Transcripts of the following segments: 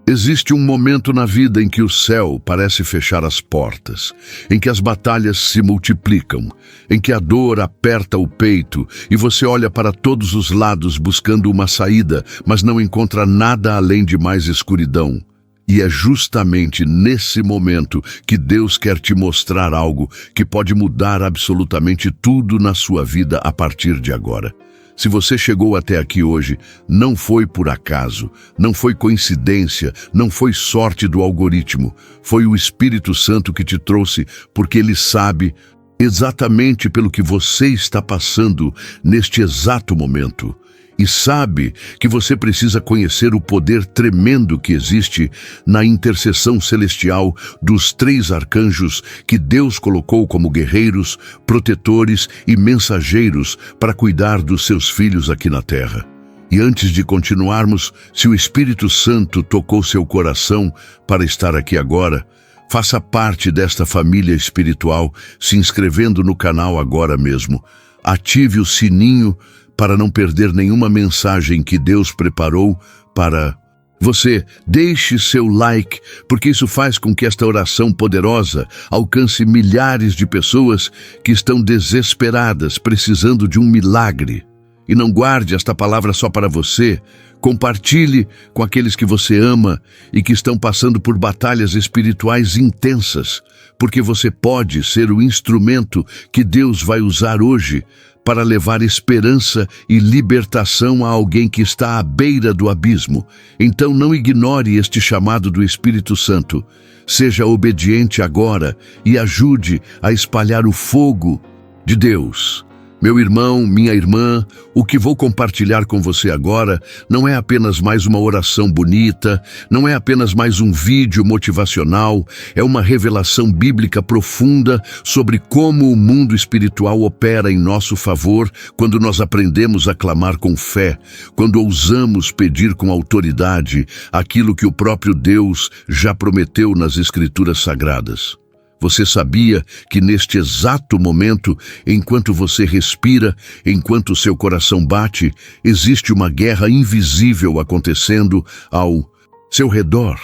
Existe um momento na vida em que o céu parece fechar as portas, em que as batalhas se multiplicam, em que a dor aperta o peito e você olha para todos os lados buscando uma saída, mas não encontra nada além de mais escuridão. E é justamente nesse momento que Deus quer te mostrar algo que pode mudar absolutamente tudo na sua vida a partir de agora. Se você chegou até aqui hoje, não foi por acaso, não foi coincidência, não foi sorte do algoritmo. Foi o Espírito Santo que te trouxe, porque Ele sabe exatamente pelo que você está passando neste exato momento. E sabe que você precisa conhecer o poder tremendo que existe na intercessão celestial dos 3 arcanjos que Deus colocou como guerreiros, protetores e mensageiros para cuidar dos seus filhos aqui na terra. E antes de continuarmos, se o Espírito Santo tocou seu coração para estar aqui agora, faça parte desta família espiritual se inscrevendo no canal agora mesmo. Ative o sininho para não perder nenhuma mensagem que Deus preparou para você. Deixe seu like, porque isso faz com que esta oração poderosa alcance milhares de pessoas que estão desesperadas, precisando de um milagre. E não guarde esta palavra só para você. Compartilhe com aqueles que você ama e que estão passando por batalhas espirituais intensas, porque você pode ser o instrumento que Deus vai usar hoje para levar esperança e libertação a alguém que está à beira do abismo. Então não ignore este chamado do Espírito Santo. Seja obediente agora e ajude a espalhar o fogo de Deus. Meu irmão, minha irmã, o que vou compartilhar com você agora não é apenas mais uma oração bonita, não é apenas mais um vídeo motivacional, é uma revelação bíblica profunda sobre como o mundo espiritual opera em nosso favor quando nós aprendemos a clamar com fé, quando ousamos pedir com autoridade aquilo que o próprio Deus já prometeu nas Escrituras Sagradas. Você sabia que neste exato momento, enquanto você respira, enquanto seu coração bate, existe uma guerra invisível acontecendo ao seu redor?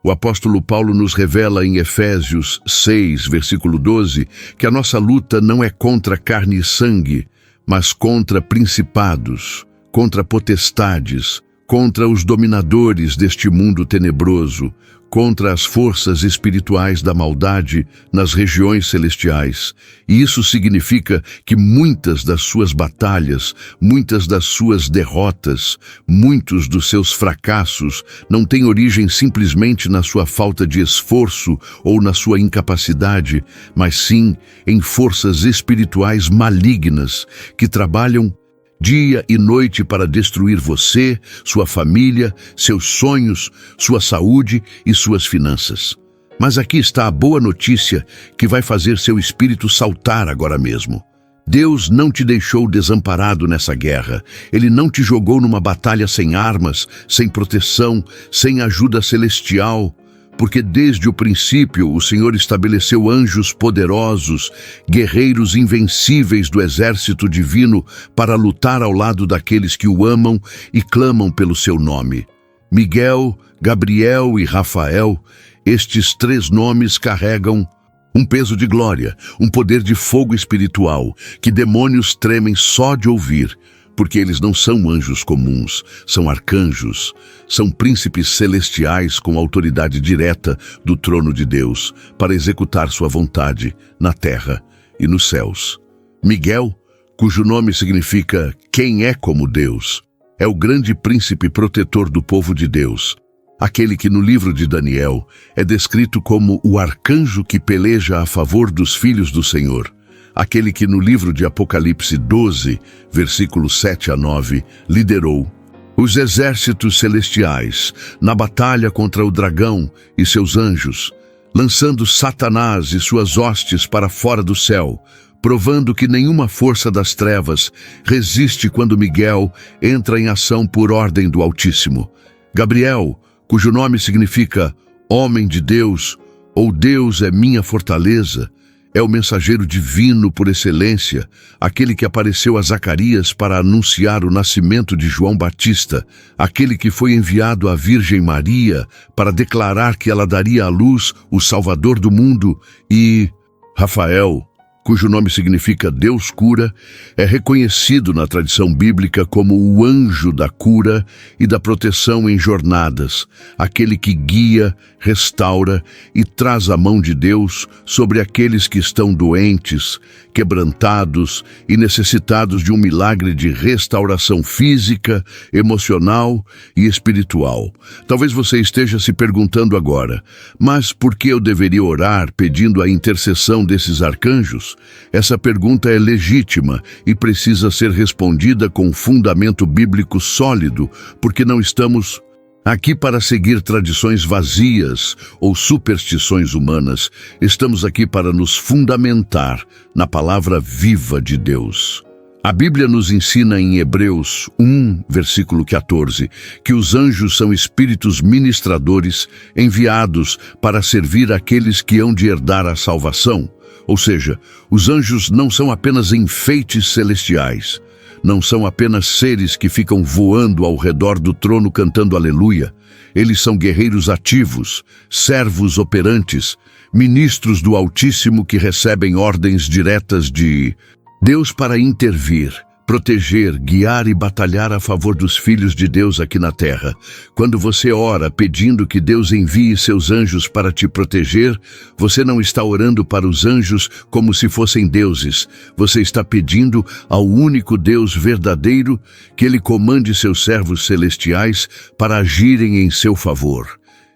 O apóstolo Paulo nos revela em Efésios 6, versículo 12, que a nossa luta não é contra carne e sangue, mas contra principados, contra potestades, contra os dominadores deste mundo tenebroso, contra as forças espirituais da maldade nas regiões celestiais. E isso significa que muitas das suas batalhas, muitas das suas derrotas, muitos dos seus fracassos não têm origem simplesmente na sua falta de esforço ou na sua incapacidade, mas sim em forças espirituais malignas que trabalham dia e noite para destruir você, sua família, seus sonhos, sua saúde e suas finanças. Mas aqui está a boa notícia que vai fazer seu espírito saltar agora mesmo. Deus não te deixou desamparado nessa guerra. Ele não te jogou numa batalha sem armas, sem proteção, sem ajuda celestial. Porque desde o princípio o Senhor estabeleceu anjos poderosos, guerreiros invencíveis do exército divino para lutar ao lado daqueles que o amam e clamam pelo seu nome. Miguel, Gabriel e Rafael, estes 3 nomes carregam um peso de glória, um poder de fogo espiritual, que demônios tremem só de ouvir, porque eles não são anjos comuns, são arcanjos, são príncipes celestiais com autoridade direta do trono de Deus para executar sua vontade na terra e nos céus. Miguel, cujo nome significa quem é como Deus, é o grande príncipe protetor do povo de Deus, aquele que no livro de Daniel é descrito como o arcanjo que peleja a favor dos filhos do Senhor. Aquele que no livro de Apocalipse 12, versículos 7 a 9, liderou os exércitos celestiais na batalha contra o dragão e seus anjos, lançando Satanás e suas hostes para fora do céu, provando que nenhuma força das trevas resiste quando Miguel entra em ação por ordem do Altíssimo. Gabriel, cujo nome significa homem de Deus, ou Deus é minha fortaleza, É o mensageiro divino por excelência, aquele que apareceu a Zacarias para anunciar o nascimento de João Batista, aquele que foi enviado à Virgem Maria para declarar que ela daria à luz o Salvador do mundo, e Rafael, cujo nome significa Deus cura, é reconhecido na tradição bíblica como o anjo da cura e da proteção em jornadas, aquele que guia, restaura e traz a mão de Deus sobre aqueles que estão doentes, quebrantados e necessitados de um milagre de restauração física, emocional e espiritual. Talvez você esteja se perguntando agora, mas por que eu deveria orar pedindo a intercessão desses arcanjos? Essa pergunta é legítima e precisa ser respondida com um fundamento bíblico sólido, porque não estamos aqui para seguir tradições vazias ou superstições humanas. Estamos aqui para nos fundamentar na palavra viva de Deus. A Bíblia nos ensina em Hebreus 1, versículo 14, que os anjos são espíritos ministradores enviados para servir aqueles que hão de herdar a salvação. Ou seja, os anjos não são apenas enfeites celestiais, não são apenas seres que ficam voando ao redor do trono cantando aleluia. Eles são guerreiros ativos, servos operantes, ministros do Altíssimo que recebem ordens diretas de Deus para intervir, proteger, guiar e batalhar a favor dos filhos de Deus aqui na terra. Quando você ora pedindo que Deus envie seus anjos para te proteger, você não está orando para os anjos como se fossem deuses. Você está pedindo ao único Deus verdadeiro que Ele comande seus servos celestiais para agirem em seu favor.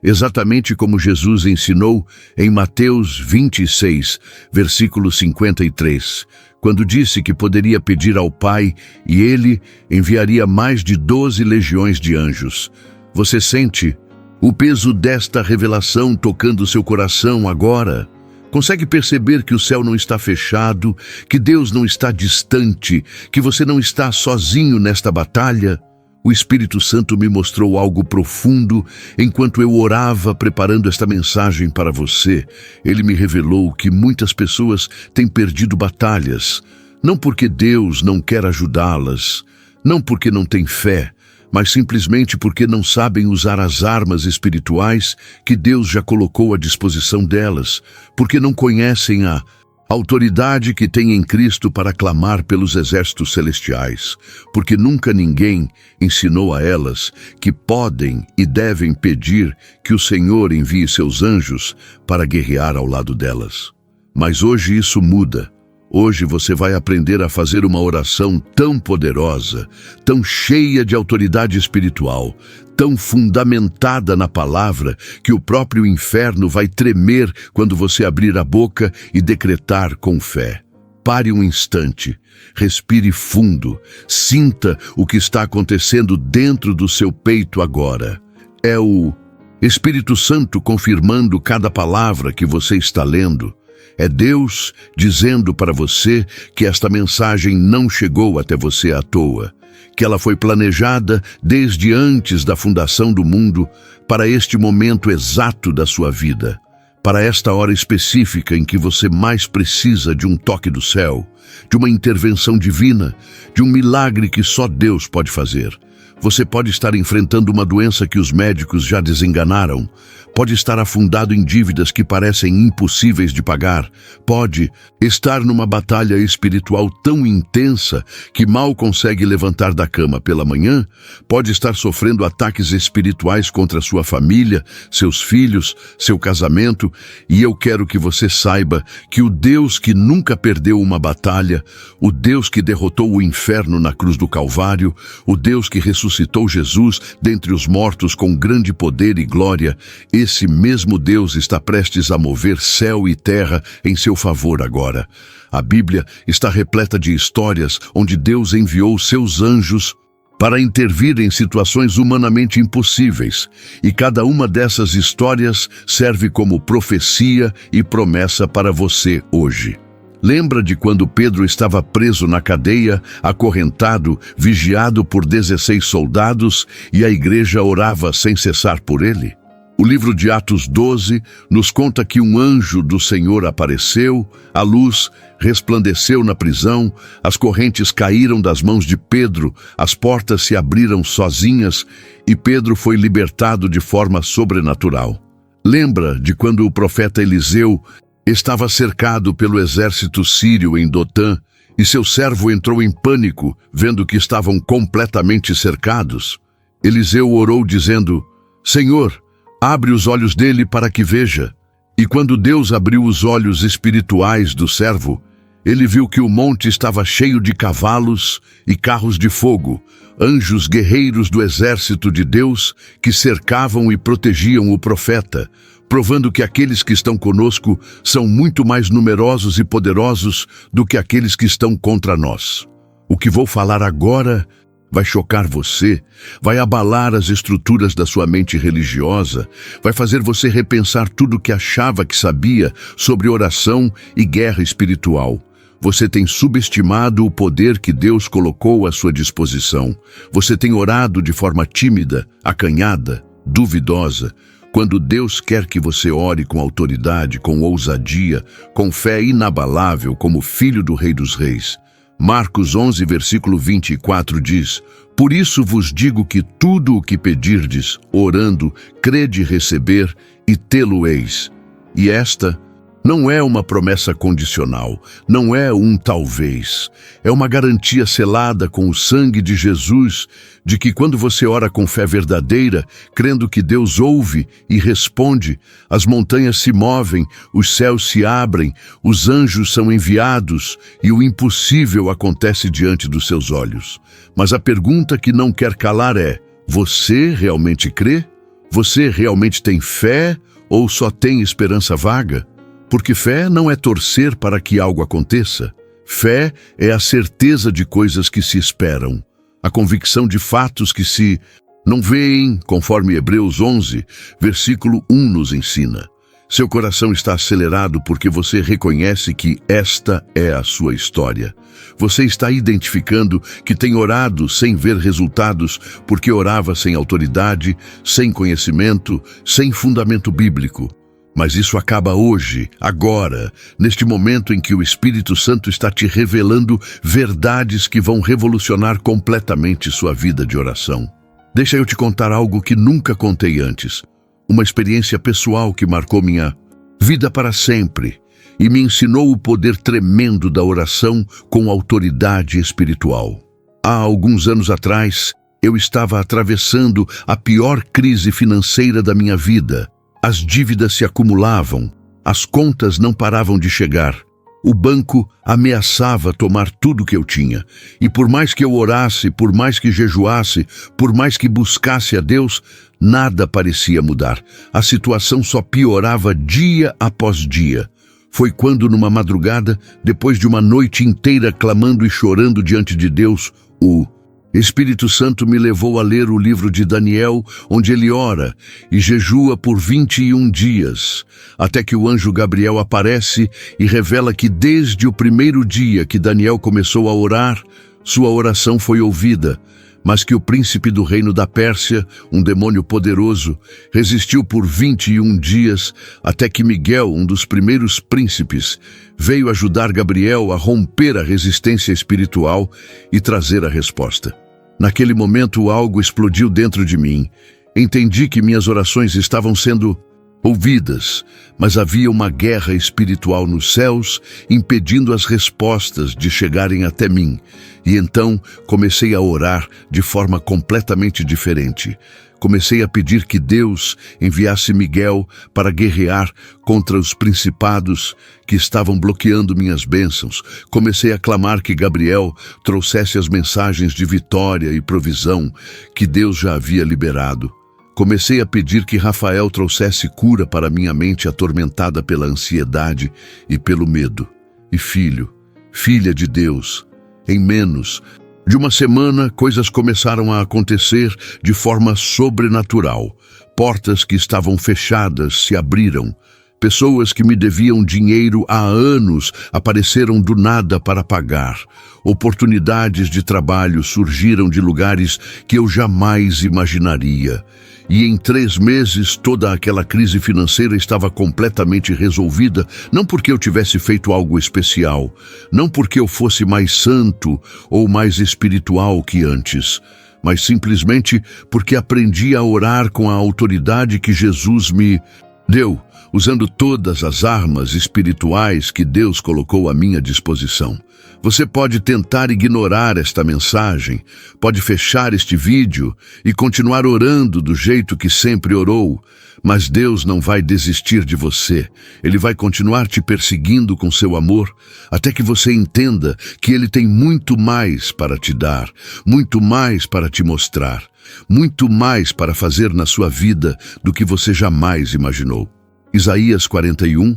Exatamente como Jesus ensinou em Mateus 26, versículo 53, quando disse que poderia pedir ao Pai e Ele enviaria mais de 12 legiões de anjos. Você sente o peso desta revelação tocando seu coração agora? Consegue perceber que o céu não está fechado, que Deus não está distante, que você não está sozinho nesta batalha? O Espírito Santo me mostrou algo profundo enquanto eu orava preparando esta mensagem para você. Ele me revelou que muitas pessoas têm perdido batalhas, não porque Deus não quer ajudá-las, não porque não têm fé, mas simplesmente porque não sabem usar as armas espirituais que Deus já colocou à disposição delas, porque não conhecem a autoridade que tem em Cristo para clamar pelos exércitos celestiais, porque nunca ninguém ensinou a elas que podem e devem pedir que o Senhor envie seus anjos para guerrear ao lado delas. Mas hoje isso muda. Hoje você vai aprender a fazer uma oração tão poderosa, tão cheia de autoridade espiritual, tão fundamentada na palavra, que o próprio inferno vai tremer quando você abrir a boca e decretar com fé. Pare um instante, respire fundo, sinta o que está acontecendo dentro do seu peito agora. É o Espírito Santo confirmando cada palavra que você está lendo. É Deus dizendo para você que esta mensagem não chegou até você à toa, que ela foi planejada desde antes da fundação do mundo para este momento exato da sua vida, para esta hora específica em que você mais precisa de um toque do céu, de uma intervenção divina, de um milagre que só Deus pode fazer. Você pode estar enfrentando uma doença que os médicos já desenganaram, pode estar afundado em dívidas que parecem impossíveis de pagar, pode estar numa batalha espiritual tão intensa que mal consegue levantar da cama pela manhã, pode estar sofrendo ataques espirituais contra sua família, seus filhos, seu casamento, e eu quero que você saiba que o Deus que nunca perdeu uma batalha, o Deus que derrotou o inferno na cruz do Calvário, o Deus que ressuscitou Jesus dentre os mortos com grande poder e glória, esse mesmo Deus está prestes a mover céu e terra em seu favor agora. A Bíblia está repleta de histórias onde Deus enviou seus anjos para intervir em situações humanamente impossíveis, e cada uma dessas histórias serve como profecia e promessa para você hoje. Lembra de quando Pedro estava preso na cadeia, acorrentado, vigiado por 16 soldados, e a igreja orava sem cessar por ele? O livro de Atos 12 nos conta que um anjo do Senhor apareceu, a luz resplandeceu na prisão, as correntes caíram das mãos de Pedro, as portas se abriram sozinhas e Pedro foi libertado de forma sobrenatural. Lembra de quando o profeta Eliseu estava cercado pelo exército sírio em Dotã e seu servo entrou em pânico, vendo que estavam completamente cercados? Eliseu orou dizendo: Senhor, abre os olhos dele para que veja. E quando Deus abriu os olhos espirituais do servo, ele viu que o monte estava cheio de cavalos e carros de fogo, anjos guerreiros do exército de Deus que cercavam e protegiam o profeta, provando que aqueles que estão conosco são muito mais numerosos e poderosos do que aqueles que estão contra nós. O que vou falar agora vai chocar você, vai abalar as estruturas da sua mente religiosa, vai fazer você repensar tudo o que achava que sabia sobre oração e guerra espiritual. Você tem subestimado o poder que Deus colocou à sua disposição. Você tem orado de forma tímida, acanhada, duvidosa, quando Deus quer que você ore com autoridade, com ousadia, com fé inabalável como filho do Rei dos Reis. Marcos 11, versículo 24 diz: Por isso vos digo que tudo o que pedirdes, orando, crede receber e tê-lo-eis. E esta não é uma promessa condicional, não é um talvez. É uma garantia selada com o sangue de Jesus, de que quando você ora com fé verdadeira, crendo que Deus ouve e responde, as montanhas se movem, os céus se abrem, os anjos são enviados e o impossível acontece diante dos seus olhos. Mas a pergunta que não quer calar é: você realmente crê? Você realmente tem fé ou só tem esperança vaga? Porque fé não é torcer para que algo aconteça. Fé é a certeza de coisas que se esperam, a convicção de fatos que se não veem, conforme Hebreus 11, versículo 1 nos ensina. Seu coração está acelerado porque você reconhece que esta é a sua história. Você está identificando que tem orado sem ver resultados porque orava sem autoridade, sem conhecimento, sem fundamento bíblico. Mas isso acaba hoje, agora, neste momento em que o Espírito Santo está te revelando verdades que vão revolucionar completamente sua vida de oração. Deixa eu te contar algo que nunca contei antes. Uma experiência pessoal que marcou minha vida para sempre e me ensinou o poder tremendo da oração com autoridade espiritual. Há alguns anos atrás, eu estava atravessando a pior crise financeira da minha vida. As dívidas se acumulavam, as contas não paravam de chegar. O banco ameaçava tomar tudo que eu tinha. E por mais que eu orasse, por mais que jejuasse, por mais que buscasse a Deus, nada parecia mudar. A situação só piorava dia após dia. Foi quando, numa madrugada, depois de uma noite inteira clamando e chorando diante de Deus, o Espírito Santo me levou a ler o livro de Daniel, onde ele ora e jejua por 21 dias, até que o anjo Gabriel aparece e revela que desde o primeiro dia que Daniel começou a orar, sua oração foi ouvida, mas que o príncipe do reino da Pérsia, um demônio poderoso, resistiu por 21 dias, até que Miguel, um dos primeiros príncipes, veio ajudar Gabriel a romper a resistência espiritual e trazer a resposta. Naquele momento, algo explodiu dentro de mim. Entendi que minhas orações estavam sendo ouvidas, mas havia uma guerra espiritual nos céus, impedindo as respostas de chegarem até mim. E então comecei a orar de forma completamente diferente. Comecei a pedir que Deus enviasse Miguel para guerrear contra os principados que estavam bloqueando minhas bênçãos. Comecei a clamar que Gabriel trouxesse as mensagens de vitória e provisão que Deus já havia liberado. Comecei a pedir que Rafael trouxesse cura para minha mente atormentada pela ansiedade e pelo medo. E filha de Deus, em menos de uma semana, coisas começaram a acontecer de forma sobrenatural. Portas que estavam fechadas se abriram. Pessoas que me deviam dinheiro há anos apareceram do nada para pagar. Oportunidades de trabalho surgiram de lugares que eu jamais imaginaria. E em 3 meses toda aquela crise financeira estava completamente resolvida, não porque eu tivesse feito algo especial, não porque eu fosse mais santo ou mais espiritual que antes, mas simplesmente porque aprendi a orar com a autoridade que Jesus me deu, usando todas as armas espirituais que Deus colocou à minha disposição. Você pode tentar ignorar esta mensagem, pode fechar este vídeo e continuar orando do jeito que sempre orou, mas Deus não vai desistir de você. Ele vai continuar te perseguindo com seu amor, até que você entenda que Ele tem muito mais para te dar, muito mais para te mostrar, muito mais para fazer na sua vida do que você jamais imaginou. Isaías 41,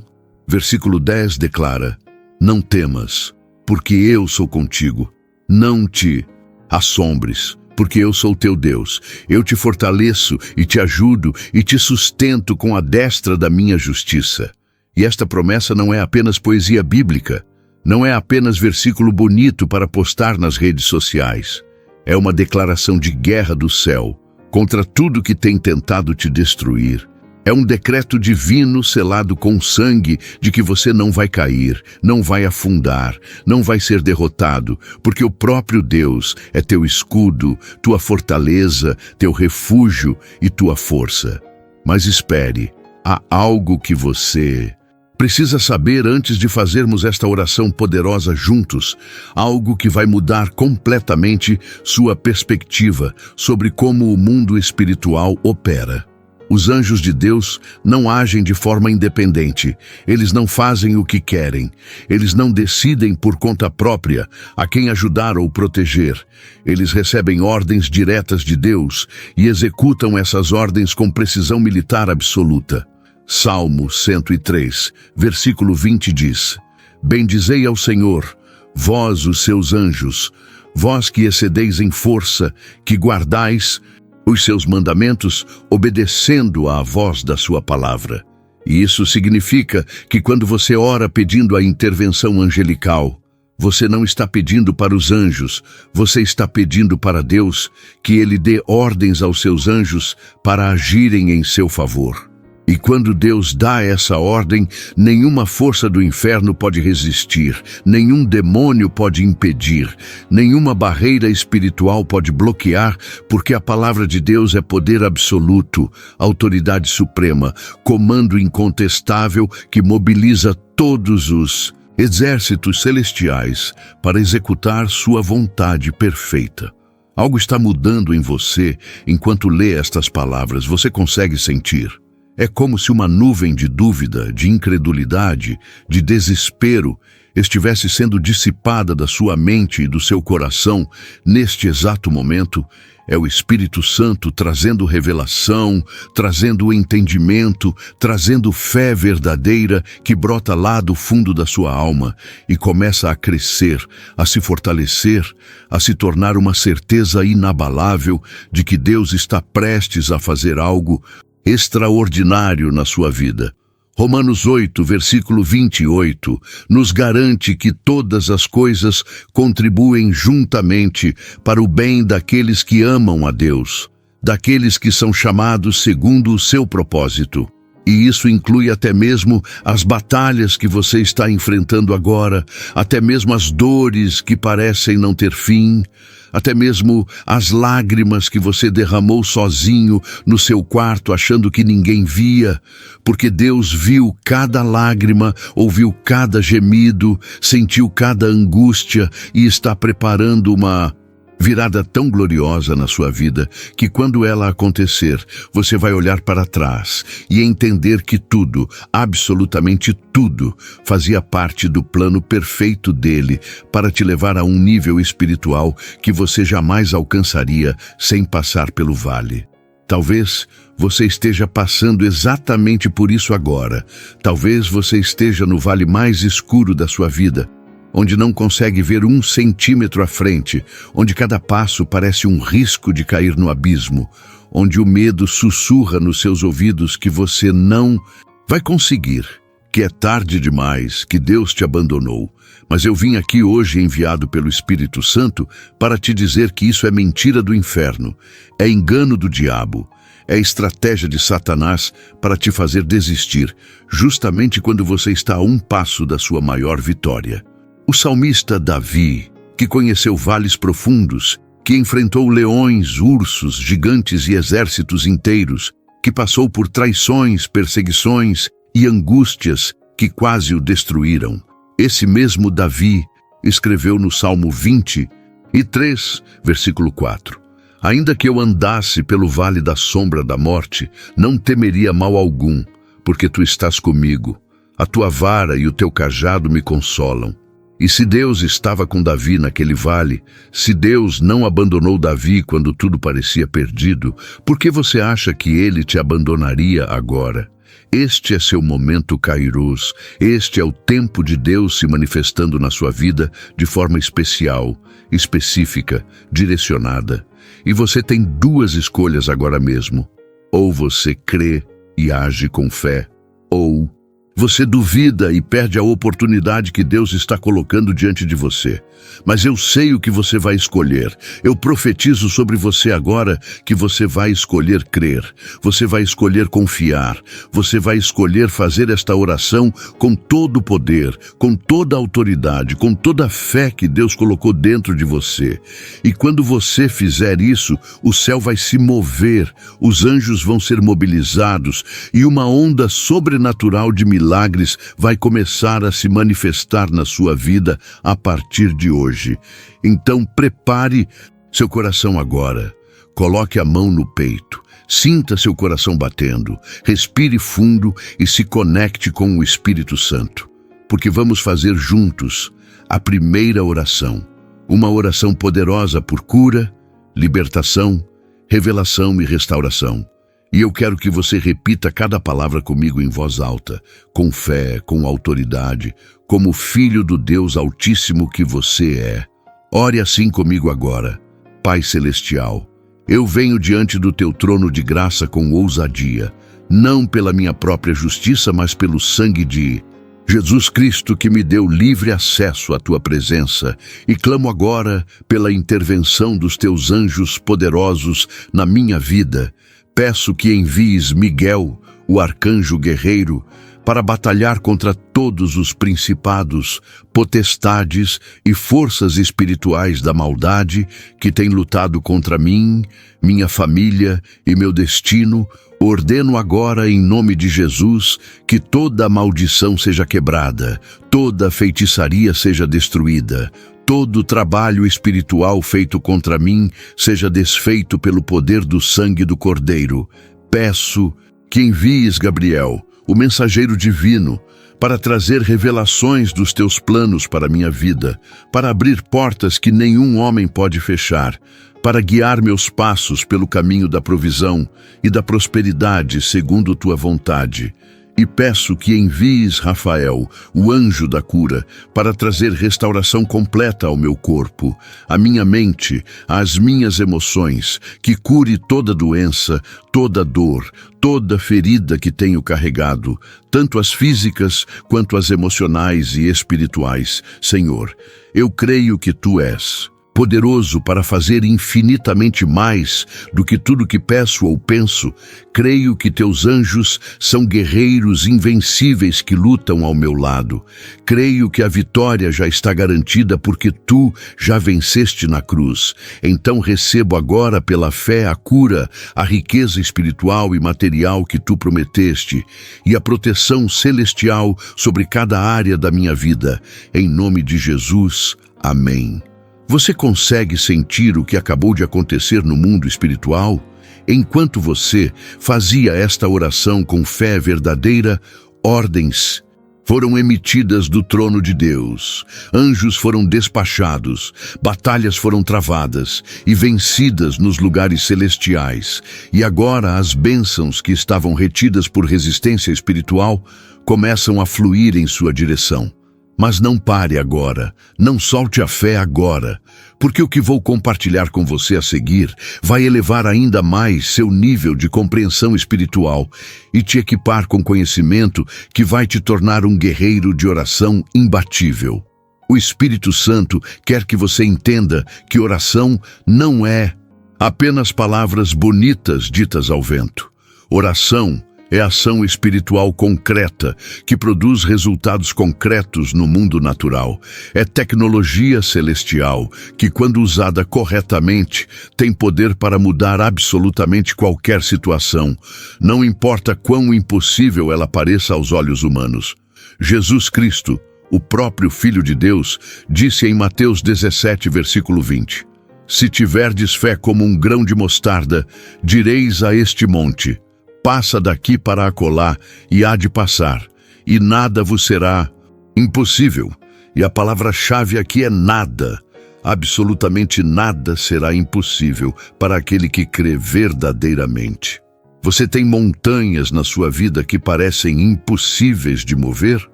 versículo 10 declara: Não temas, porque eu sou contigo. Não te assombres, porque eu sou teu Deus. Eu te fortaleço e te ajudo e te sustento com a destra da minha justiça. E esta promessa não é apenas poesia bíblica, não é apenas versículo bonito para postar nas redes sociais. É uma declaração de guerra do céu contra tudo que tem tentado te destruir. É um decreto divino selado com sangue de que você não vai cair, não vai afundar, não vai ser derrotado, porque o próprio Deus é teu escudo, tua fortaleza, teu refúgio e tua força. Mas espere, há algo que você precisa saber antes de fazermos esta oração poderosa juntos, algo que vai mudar completamente sua perspectiva sobre como o mundo espiritual opera. Os anjos de Deus não agem de forma independente, eles não fazem o que querem, eles não decidem por conta própria a quem ajudar ou proteger. Eles recebem ordens diretas de Deus e executam essas ordens com precisão militar absoluta. Salmo 103, versículo 20 diz: Bendizei ao Senhor, vós os seus anjos, vós que excedeis em força, que guardais os seus mandamentos, obedecendo à voz da sua palavra. E isso significa que quando você ora pedindo a intervenção angelical, você não está pedindo para os anjos, você está pedindo para Deus que Ele dê ordens aos seus anjos para agirem em seu favor. E quando Deus dá essa ordem, nenhuma força do inferno pode resistir, nenhum demônio pode impedir, nenhuma barreira espiritual pode bloquear, porque a palavra de Deus é poder absoluto, autoridade suprema, comando incontestável que mobiliza todos os exércitos celestiais para executar sua vontade perfeita. Algo está mudando em você enquanto lê estas palavras, você consegue sentir. É como se uma nuvem de dúvida, de incredulidade, de desespero estivesse sendo dissipada da sua mente e do seu coração neste exato momento. É o Espírito Santo trazendo revelação, trazendo entendimento, trazendo fé verdadeira que brota lá do fundo da sua alma e começa a crescer, a se fortalecer, a se tornar uma certeza inabalável de que Deus está prestes a fazer algo extraordinário na sua vida. Romanos 8, versículo 28, nos garante que todas as coisas contribuem juntamente para o bem daqueles que amam a Deus, daqueles que são chamados segundo o seu propósito. E isso inclui até mesmo as batalhas que você está enfrentando agora, até mesmo as dores que parecem não ter fim, até mesmo as lágrimas que você derramou sozinho no seu quarto achando que ninguém via, porque Deus viu cada lágrima, ouviu cada gemido, sentiu cada angústia e está preparando uma virada tão gloriosa na sua vida que quando ela acontecer, você vai olhar para trás e entender que tudo, absolutamente tudo, fazia parte do plano perfeito dele para te levar a um nível espiritual que você jamais alcançaria sem passar pelo vale. Talvez você esteja passando exatamente por isso agora. Talvez você esteja no vale mais escuro da sua vida, onde não consegue ver 1 centímetro à frente, onde cada passo parece um risco de cair no abismo, onde o medo sussurra nos seus ouvidos que você não Vai conseguir, que é tarde demais, que Deus te abandonou. Mas eu vim aqui hoje enviado pelo Espírito Santo para te dizer que isso é mentira do inferno, é engano do diabo, é estratégia de Satanás para te fazer desistir, justamente quando você está a um passo da sua maior vitória. O salmista Davi, que conheceu vales profundos, que enfrentou leões, ursos, gigantes e exércitos inteiros, que passou por traições, perseguições e angústias que quase o destruíram. Esse mesmo Davi escreveu no Salmo 23, versículo 4. Ainda que eu andasse pelo vale da sombra da morte, não temeria mal algum, porque tu estás comigo. A tua vara e o teu cajado me consolam. E se Deus estava com Davi naquele vale, se Deus não abandonou Davi quando tudo parecia perdido, por que você acha que ele te abandonaria agora? Este é seu momento Kairos, este é o tempo de Deus se manifestando na sua vida de forma especial, específica, direcionada. E você tem duas escolhas agora mesmo. Ou você crê e age com fé, ou você duvida e perde a oportunidade que Deus está colocando diante de você. Mas eu sei o que você vai escolher. Eu profetizo sobre você agora que você vai escolher crer. Você vai escolher confiar. Você vai escolher fazer esta oração com todo o poder, com toda a autoridade, com toda a fé que Deus colocou dentro de você. E quando você fizer isso, o céu vai se mover, os anjos vão ser mobilizados e uma onda sobrenatural de milagres vai começar a se manifestar na sua vida a partir de hoje. Então prepare seu coração agora. Coloque a mão no peito. Sinta seu coração batendo. Respire fundo e se conecte com o Espírito Santo. Porque vamos fazer juntos a primeira oração. Uma oração poderosa por cura, libertação, revelação e restauração. E eu quero que você repita cada palavra comigo em voz alta, com fé, com autoridade, como filho do Deus Altíssimo que você é. Ore assim comigo agora. Pai Celestial, eu venho diante do teu trono de graça com ousadia, não pela minha própria justiça, mas pelo sangue de Jesus Cristo, que me deu livre acesso à tua presença, e clamo agora pela intervenção dos teus anjos poderosos na minha vida. Peço que envies Miguel, o arcanjo guerreiro, para batalhar contra todos os principados, potestades e forças espirituais da maldade que têm lutado contra mim, minha família e meu destino. Ordeno agora, em nome de Jesus, que toda maldição seja quebrada, toda feitiçaria seja destruída, todo trabalho espiritual feito contra mim seja desfeito pelo poder do sangue do Cordeiro. Peço que envies Gabriel, o mensageiro divino, para trazer revelações dos teus planos para minha vida, para abrir portas que nenhum homem pode fechar, para guiar meus passos pelo caminho da provisão e da prosperidade segundo tua vontade. E peço que envies Rafael, o anjo da cura, para trazer restauração completa ao meu corpo, à minha mente, às minhas emoções, que cure toda doença, toda dor, toda ferida que tenho carregado, tanto as físicas quanto as emocionais e espirituais. Senhor, eu creio que tu és poderoso para fazer infinitamente mais do que tudo que peço ou penso. Creio que teus anjos são guerreiros invencíveis que lutam ao meu lado. Creio que a vitória já está garantida porque tu já venceste na cruz. Então recebo agora pela fé a cura, a riqueza espiritual e material que tu prometeste e a proteção celestial sobre cada área da minha vida. Em nome de Jesus, amém. Você consegue sentir o que acabou de acontecer no mundo espiritual? Enquanto você fazia esta oração com fé verdadeira, ordens foram emitidas do trono de Deus, anjos foram despachados, batalhas foram travadas e vencidas nos lugares celestiais. E agora as bênçãos que estavam retidas por resistência espiritual começam a fluir em sua direção. Mas não pare agora, não solte a fé agora, porque o que vou compartilhar com você a seguir vai elevar ainda mais seu nível de compreensão espiritual e te equipar com conhecimento que vai te tornar um guerreiro de oração imbatível. O Espírito Santo quer que você entenda que oração não é apenas palavras bonitas ditas ao vento. Oração é ação espiritual concreta que produz resultados concretos no mundo natural. É tecnologia celestial que, quando usada corretamente, tem poder para mudar absolutamente qualquer situação, não importa quão impossível ela pareça aos olhos humanos. Jesus Cristo, o próprio Filho de Deus, disse em Mateus 17, versículo 20: Se tiverdes fé como um grão de mostarda, direis a este monte: passa daqui para acolá, e há de passar, e nada vos será impossível. E a palavra-chave aqui é nada. Absolutamente nada será impossível para aquele que crê verdadeiramente. Você tem montanhas na sua vida que parecem impossíveis de mover?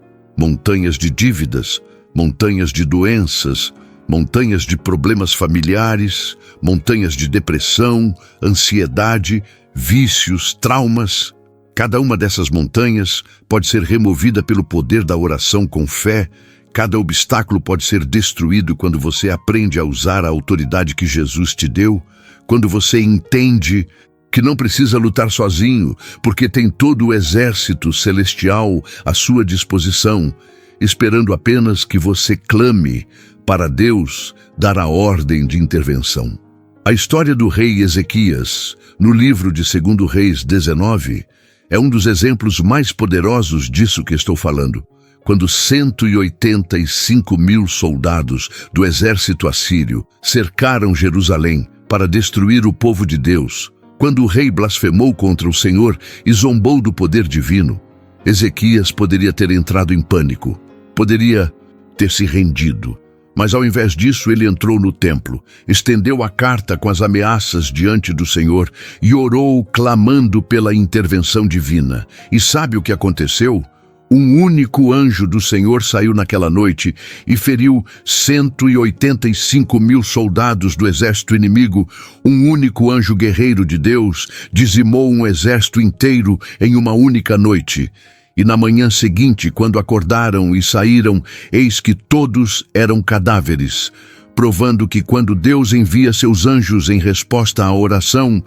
Montanhas de dívidas, montanhas de doenças, montanhas de problemas familiares, montanhas de depressão, ansiedade, vícios, traumas. Cada uma dessas montanhas pode ser removida pelo poder da oração com fé. Cada obstáculo pode ser destruído quando você aprende a usar a autoridade que Jesus te deu, quando você entende que não precisa lutar sozinho, porque tem todo o exército celestial à sua disposição, esperando apenas que você clame para Deus dar a ordem de intervenção. A história do rei Ezequias, no livro de 2 Reis 19, é um dos exemplos mais poderosos disso que estou falando. Quando 185.000 soldados do exército assírio cercaram Jerusalém para destruir o povo de Deus, quando o rei blasfemou contra o Senhor e zombou do poder divino, Ezequias poderia ter entrado em pânico, poderia ter se rendido. Mas ao invés disso, ele entrou no templo, estendeu a carta com as ameaças diante do Senhor e orou clamando pela intervenção divina. E sabe o que aconteceu? Um único anjo do Senhor saiu naquela noite e feriu 185.000 soldados do exército inimigo. Um único anjo guerreiro de Deus dizimou um exército inteiro em uma única noite. E na manhã seguinte, quando acordaram e saíram, eis que todos eram cadáveres, provando que quando Deus envia seus anjos em resposta à oração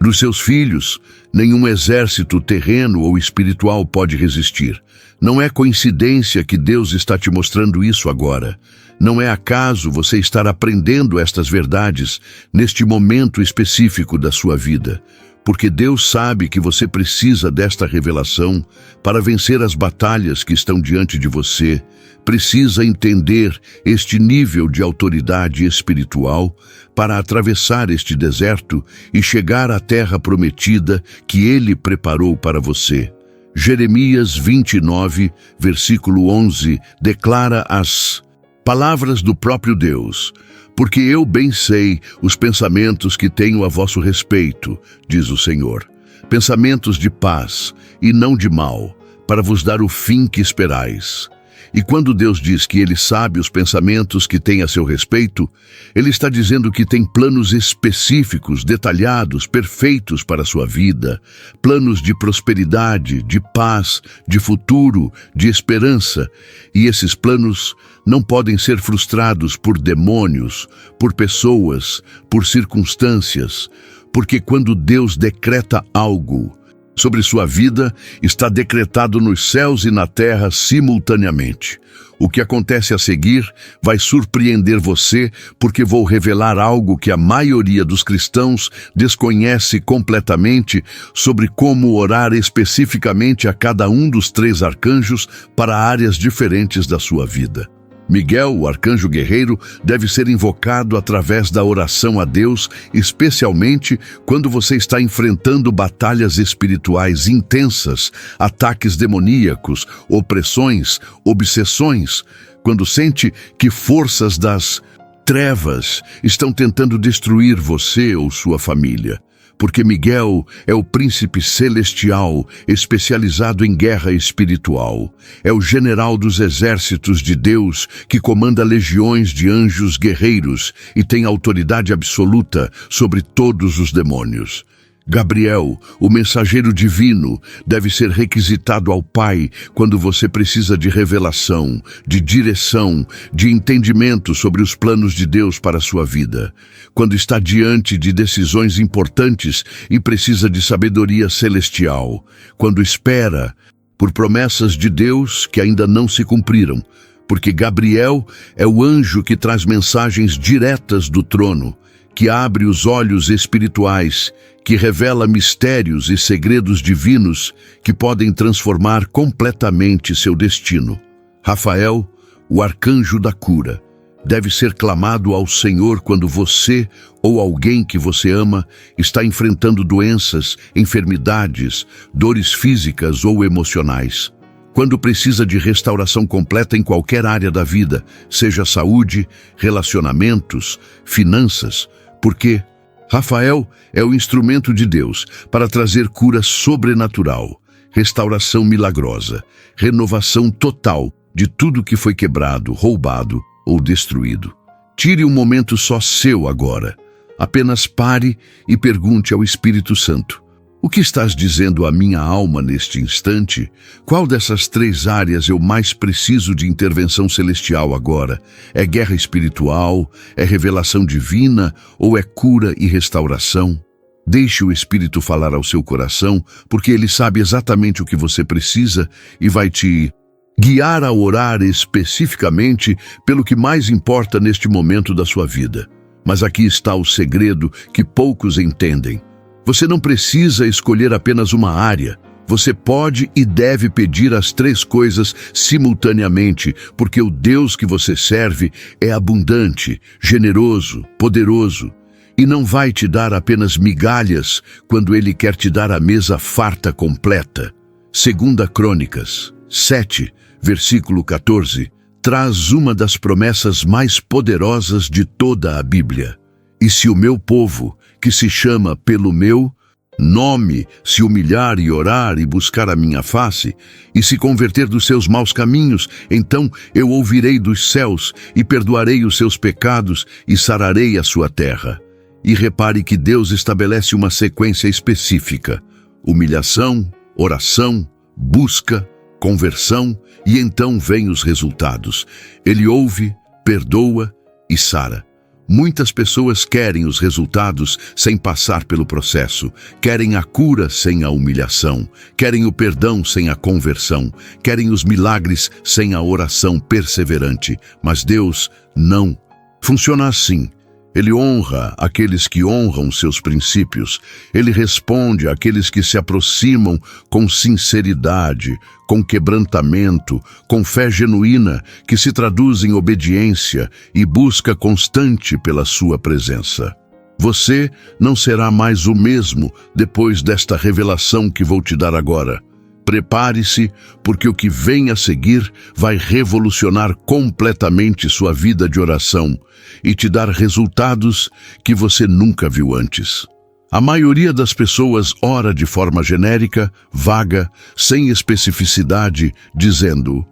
dos seus filhos, nenhum exército terreno ou espiritual pode resistir. Não é coincidência que Deus está te mostrando isso agora. Não é acaso você estar aprendendo estas verdades neste momento específico da sua vida. Porque Deus sabe que você precisa desta revelação para vencer as batalhas que estão diante de você. Precisa entender este nível de autoridade espiritual para atravessar este deserto e chegar à terra prometida que Ele preparou para você. Jeremias 29, versículo 11, declara as palavras do próprio Deus: porque eu bem sei os pensamentos que tenho a vosso respeito, diz o Senhor, pensamentos de paz e não de mal, para vos dar o fim que esperais. E quando Deus diz que Ele sabe os pensamentos que tem a seu respeito, Ele está dizendo que tem planos específicos, detalhados, perfeitos para a sua vida, planos de prosperidade, de paz, de futuro, de esperança. E esses planos não podem ser frustrados por demônios, por pessoas, por circunstâncias, porque quando Deus decreta algo sobre sua vida, está decretado nos céus e na terra simultaneamente. O que acontece a seguir vai surpreender você, porque vou revelar algo que a maioria dos cristãos desconhece completamente sobre como orar especificamente a cada um dos 3 arcanjos para áreas diferentes da sua vida. Miguel, o arcanjo guerreiro, deve ser invocado através da oração a Deus, especialmente quando você está enfrentando batalhas espirituais intensas, ataques demoníacos, opressões, obsessões, quando sente que forças das trevas estão tentando destruir você ou sua família. porque Miguel é o príncipe celestial, especializado em guerra espiritual. É o general dos exércitos de Deus, que comanda legiões de anjos guerreiros e tem autoridade absoluta sobre todos os demônios. Gabriel, o mensageiro divino, deve ser requisitado ao Pai quando você precisa de revelação, de direção, de entendimento sobre os planos de Deus para a sua vida. Quando está diante de decisões importantes e precisa de sabedoria celestial. Quando espera por promessas de Deus que ainda não se cumpriram. Porque Gabriel é o anjo que traz mensagens diretas do trono, que abre os olhos espirituais, que revela mistérios e segredos divinos que podem transformar completamente seu destino. Rafael, o arcanjo da cura, deve ser clamado ao Senhor quando você ou alguém que você ama está enfrentando doenças, enfermidades, dores físicas ou emocionais. Quando precisa de restauração completa em qualquer área da vida, seja saúde, relacionamentos, finanças, porque Rafael é o instrumento de Deus para trazer cura sobrenatural, restauração milagrosa, renovação total de tudo que foi quebrado, roubado ou destruído. Tire um momento só seu agora. Apenas pare e pergunte ao Espírito Santo: o que estás dizendo à minha alma neste instante? Qual dessas 3 áreas eu mais preciso de intervenção celestial agora? É guerra espiritual? É revelação divina? Ou é cura e restauração? Deixe o Espírito falar ao seu coração, porque ele sabe exatamente o que você precisa e vai te guiar a orar especificamente pelo que mais importa neste momento da sua vida. Mas aqui está o segredo que poucos entendem. Você não precisa escolher apenas uma área. Você pode e deve pedir as 3 coisas simultaneamente, porque o Deus que você serve é abundante, generoso, poderoso, e não vai te dar apenas migalhas quando Ele quer te dar a mesa farta completa. 2 Crônicas 7, versículo 14, traz uma das promessas mais poderosas de toda a Bíblia. E se o meu povo, que se chama pelo meu nome, se humilhar e orar e buscar a minha face, e se converter dos seus maus caminhos, então eu ouvirei dos céus e perdoarei os seus pecados e sararei a sua terra. E repare que Deus estabelece uma sequência específica: humilhação, oração, busca, conversão, e então vêm os resultados. Ele ouve, perdoa e sara. Muitas pessoas querem os resultados sem passar pelo processo, querem a cura sem a humilhação, querem o perdão sem a conversão, querem os milagres sem a oração perseverante, mas Deus não funciona assim. Ele honra aqueles que honram seus princípios. Ele responde àqueles que se aproximam com sinceridade, com quebrantamento, com fé genuína, que se traduz em obediência e busca constante pela sua presença. Você não será mais o mesmo depois desta revelação que vou te dar agora. Prepare-se, porque o que vem a seguir vai revolucionar completamente sua vida de oração e te dar resultados que você nunca viu antes. A maioria das pessoas ora de forma genérica, vaga, sem especificidade, dizendo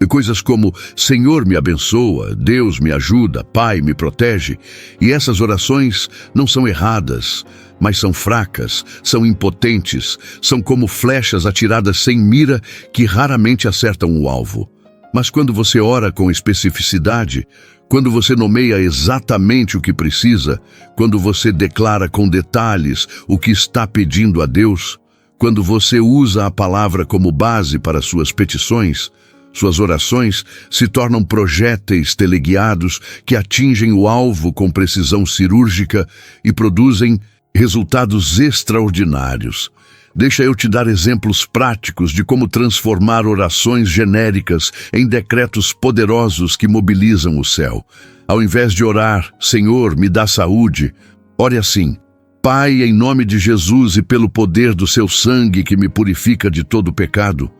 coisas como: Senhor me abençoa, Deus me ajuda, Pai me protege. E essas orações não são erradas, mas são fracas, são impotentes, são como flechas atiradas sem mira que raramente acertam o alvo. Mas quando você ora com especificidade, quando você nomeia exatamente o que precisa, quando você declara com detalhes o que está pedindo a Deus, quando você usa a palavra como base para suas petições, suas orações se tornam projéteis teleguiados que atingem o alvo com precisão cirúrgica e produzem resultados extraordinários. Deixa eu te dar exemplos práticos de como transformar orações genéricas em decretos poderosos que mobilizam o céu. Ao invés de orar, Senhor, me dá saúde, ore assim: Pai, em nome de Jesus e pelo poder do seu sangue que me purifica de todo pecado,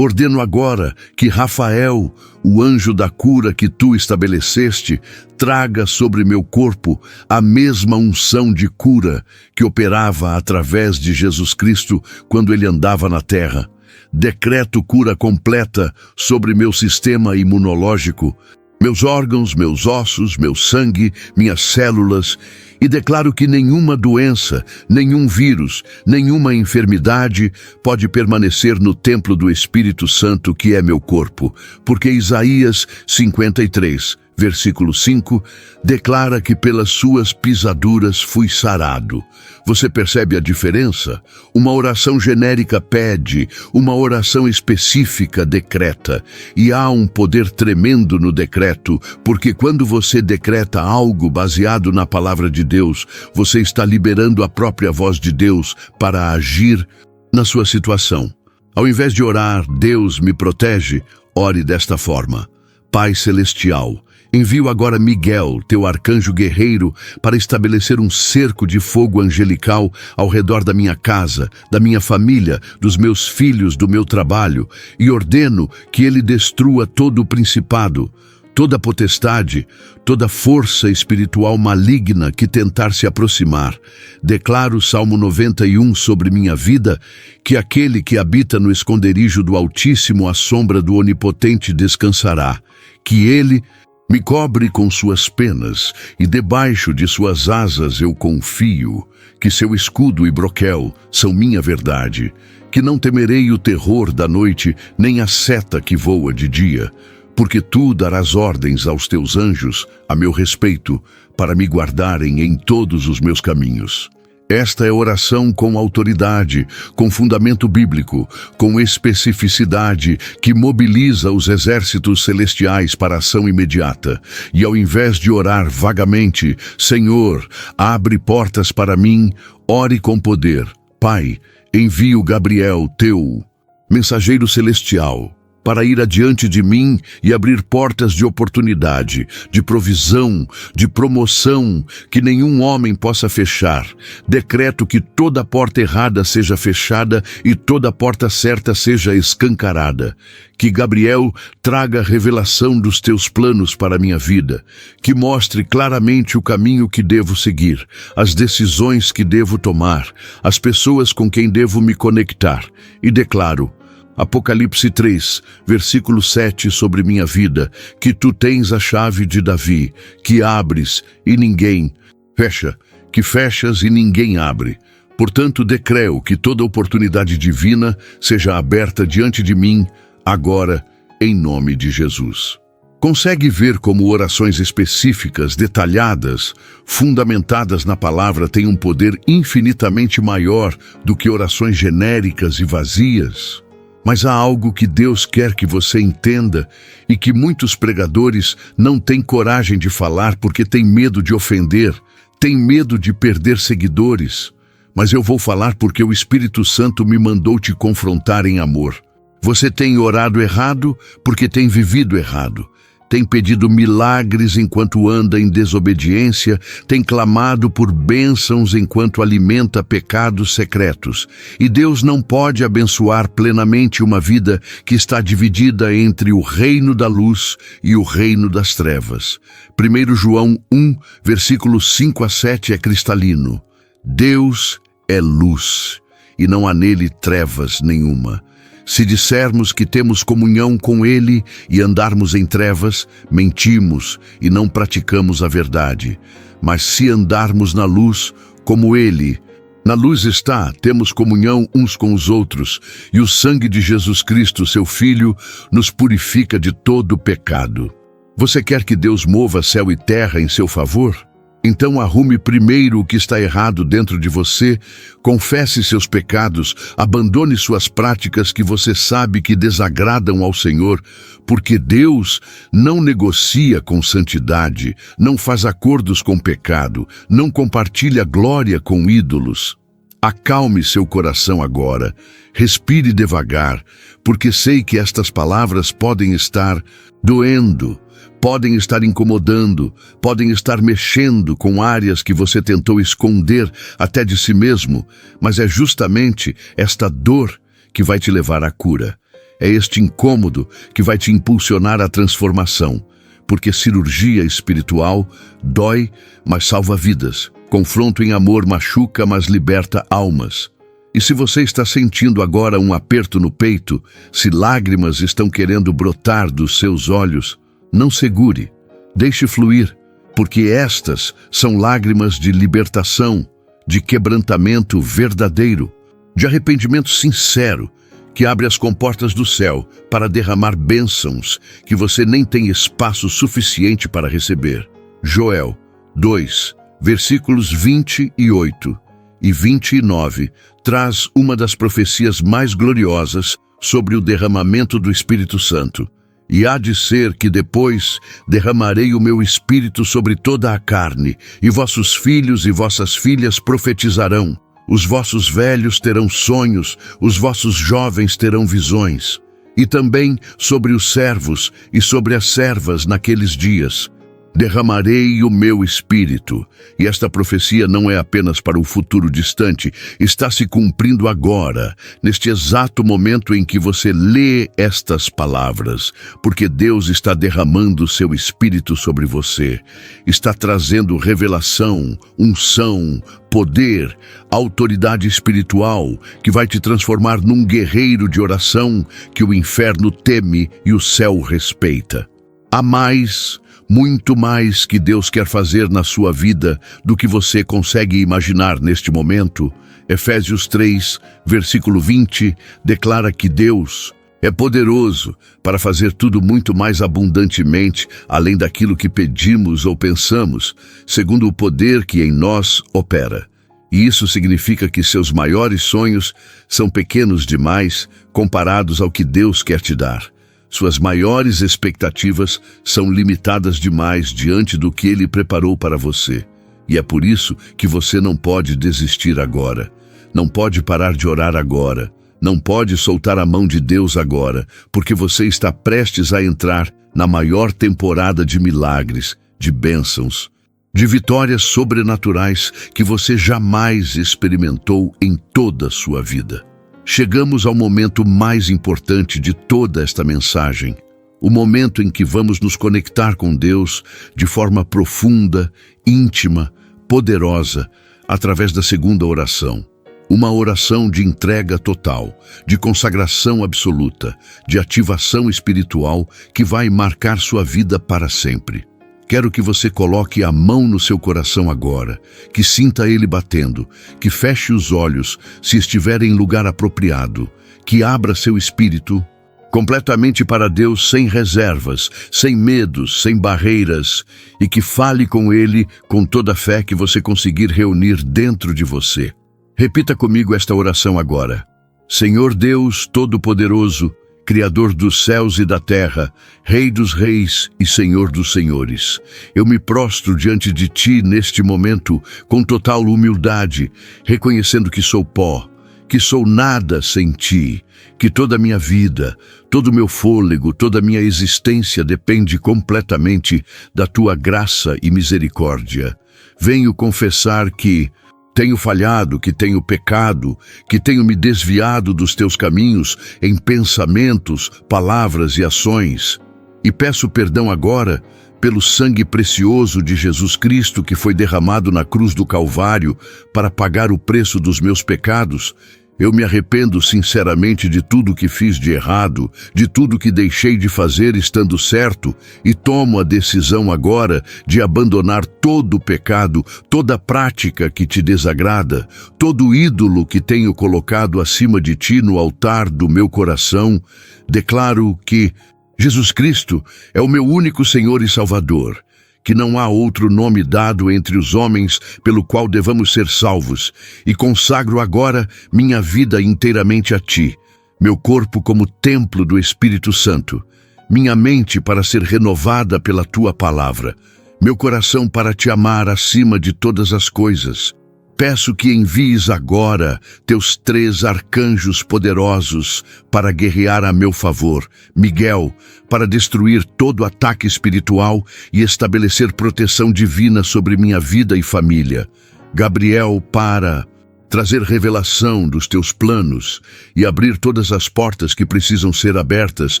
Ordeno agora que Rafael, o anjo da cura que tu estabeleceste, traga sobre meu corpo a mesma unção de cura que operava através de Jesus Cristo quando ele andava na terra. Decreto cura completa sobre meu sistema imunológico, meus órgãos, meus ossos, meu sangue, minhas células, e declaro que nenhuma doença, nenhum vírus, nenhuma enfermidade pode permanecer no templo do Espírito Santo que é meu corpo, porque Isaías 53, versículo 5, declara que pelas suas pisaduras fui sarado. Você percebe a diferença? Uma oração genérica pede, uma oração específica decreta. E há um poder tremendo no decreto, porque quando você decreta algo baseado na palavra de Deus, você está liberando a própria voz de Deus para agir na sua situação. Ao invés de orar, Deus me protege, ore desta forma. Pai Celestial, envio agora Miguel, teu arcanjo guerreiro, para estabelecer um cerco de fogo angelical ao redor da minha casa, da minha família, dos meus filhos, do meu trabalho, e ordeno que ele destrua todo o principado, toda potestade, toda força espiritual maligna que tentar se aproximar. Declaro o Salmo 91 sobre minha vida, que aquele que habita no esconderijo do Altíssimo à sombra do Onipotente descansará, que ele me cobre com suas penas, e debaixo de suas asas eu confio, que seu escudo e broquel são minha verdade, que não temerei o terror da noite, nem a seta que voa de dia, porque tu darás ordens aos teus anjos a meu respeito, para me guardarem em todos os meus caminhos. Esta é oração com autoridade, com fundamento bíblico, com especificidade, que mobiliza os exércitos celestiais para ação imediata. E ao invés de orar vagamente, Senhor, abre portas para mim, ore com poder. Pai, envio Gabriel, teu mensageiro celestial, para ir adiante de mim e abrir portas de oportunidade, de provisão, de promoção, que nenhum homem possa fechar. Decreto que toda porta errada seja fechada e toda porta certa seja escancarada. Que Gabriel traga revelação dos teus planos para a minha vida, que mostre claramente o caminho que devo seguir, as decisões que devo tomar, as pessoas com quem devo me conectar. E declaro, Apocalipse 3, versículo 7 sobre minha vida, que tu tens a chave de Davi, que abres e ninguém fecha, que fechas e ninguém abre. Portanto, decreo que toda oportunidade divina seja aberta diante de mim, agora, em nome de Jesus. Consegue ver como orações específicas, detalhadas, fundamentadas na palavra têm um poder infinitamente maior do que orações genéricas e vazias? Mas há algo que Deus quer que você entenda e que muitos pregadores não têm coragem de falar porque têm medo de ofender, têm medo de perder seguidores. Mas eu vou falar porque o Espírito Santo me mandou te confrontar em amor. Você tem orado errado porque tem vivido errado. Tem pedido milagres enquanto anda em desobediência, tem clamado por bênçãos enquanto alimenta pecados secretos. E Deus não pode abençoar plenamente uma vida que está dividida entre o reino da luz e o reino das trevas. 1 João 1, versículos 5 a 7 é cristalino. Deus é luz, e não há nele trevas nenhuma. Se dissermos que temos comunhão com Ele e andarmos em trevas, mentimos e não praticamos a verdade. Mas se andarmos na luz, como Ele na luz está, temos comunhão uns com os outros, e o sangue de Jesus Cristo, seu Filho, nos purifica de todo pecado. Você quer que Deus mova céu e terra em seu favor? Então arrume primeiro o que está errado dentro de você, confesse seus pecados, abandone suas práticas que você sabe que desagradam ao Senhor, porque Deus não negocia com santidade, não faz acordos com pecado, não compartilha glória com ídolos. Acalme seu coração agora, respire devagar, porque sei que estas palavras podem estar doendo, podem estar incomodando, podem estar mexendo com áreas que você tentou esconder até de si mesmo, mas é justamente esta dor que vai te levar à cura. É este incômodo que vai te impulsionar à transformação, porque cirurgia espiritual dói, mas salva vidas. Confronto em amor machuca, mas liberta almas. E se você está sentindo agora um aperto no peito, se lágrimas estão querendo brotar dos seus olhos, não segure, deixe fluir, porque estas são lágrimas de libertação, de quebrantamento verdadeiro, de arrependimento sincero, que abre as comportas do céu para derramar bênçãos que você nem tem espaço suficiente para receber. Joel 2, versículos 28 e 29, traz uma das profecias mais gloriosas sobre o derramamento do Espírito Santo. E há de ser que depois derramarei o meu Espírito sobre toda a carne, e vossos filhos e vossas filhas profetizarão. Os vossos velhos terão sonhos, os vossos jovens terão visões. E também sobre os servos e sobre as servas naqueles dias derramarei o meu Espírito. E esta profecia não é apenas para o futuro distante, está se cumprindo agora, neste exato momento em que você lê estas palavras, porque Deus está derramando o seu Espírito sobre você, está trazendo revelação, unção, poder, autoridade espiritual, que vai te transformar num guerreiro de oração que o inferno teme e o céu respeita. Há mais, muito mais que Deus quer fazer na sua vida do que você consegue imaginar neste momento. Efésios 3, versículo 20, declara que Deus é poderoso para fazer tudo muito mais abundantemente, além daquilo que pedimos ou pensamos, segundo o poder que em nós opera. E isso significa que seus maiores sonhos são pequenos demais comparados ao que Deus quer te dar. Suas maiores expectativas são limitadas demais diante do que Ele preparou para você. E é por isso que você não pode desistir agora. Não pode parar de orar agora. Não pode soltar a mão de Deus agora, porque você está prestes a entrar na maior temporada de milagres, de bênçãos, de vitórias sobrenaturais que você jamais experimentou em toda a sua vida. Chegamos ao momento mais importante de toda esta mensagem, o momento em que vamos nos conectar com Deus de forma profunda, íntima, poderosa, através da segunda oração. Uma oração de entrega total, de consagração absoluta, de ativação espiritual que vai marcar sua vida para sempre. Quero que você coloque a mão no seu coração agora, que sinta ele batendo, que feche os olhos se estiver em lugar apropriado, que abra seu espírito completamente para Deus sem reservas, sem medos, sem barreiras, e que fale com Ele com toda a fé que você conseguir reunir dentro de você. Repita comigo esta oração agora. Senhor Deus Todo-Poderoso, Criador dos céus e da terra, Rei dos reis e Senhor dos senhores. Eu me prostro diante de Ti neste momento com total humildade, reconhecendo que sou pó, que sou nada sem Ti, que toda a minha vida, todo o meu fôlego, toda a minha existência depende completamente da Tua graça e misericórdia. Venho confessar que tenho falhado, que tenho pecado, que tenho me desviado dos teus caminhos em pensamentos, palavras e ações. E peço perdão agora pelo sangue precioso de Jesus Cristo que foi derramado na cruz do Calvário para pagar o preço dos meus pecados. Eu me arrependo sinceramente de tudo que fiz de errado, de tudo que deixei de fazer estando certo, e tomo a decisão agora de abandonar todo o pecado, toda prática que te desagrada, todo ídolo que tenho colocado acima de ti no altar do meu coração. Declaro que Jesus Cristo é o meu único Senhor e Salvador, que não há outro nome dado entre os homens pelo qual devamos ser salvos, e consagro agora minha vida inteiramente a Ti, meu corpo como templo do Espírito Santo, minha mente para ser renovada pela Tua palavra, meu coração para Te amar acima de todas as coisas. Peço que envies agora teus 3 arcanjos poderosos para guerrear a meu favor. Miguel, para destruir todo ataque espiritual e estabelecer proteção divina sobre minha vida e família. Gabriel, para trazer revelação dos teus planos e abrir todas as portas que precisam ser abertas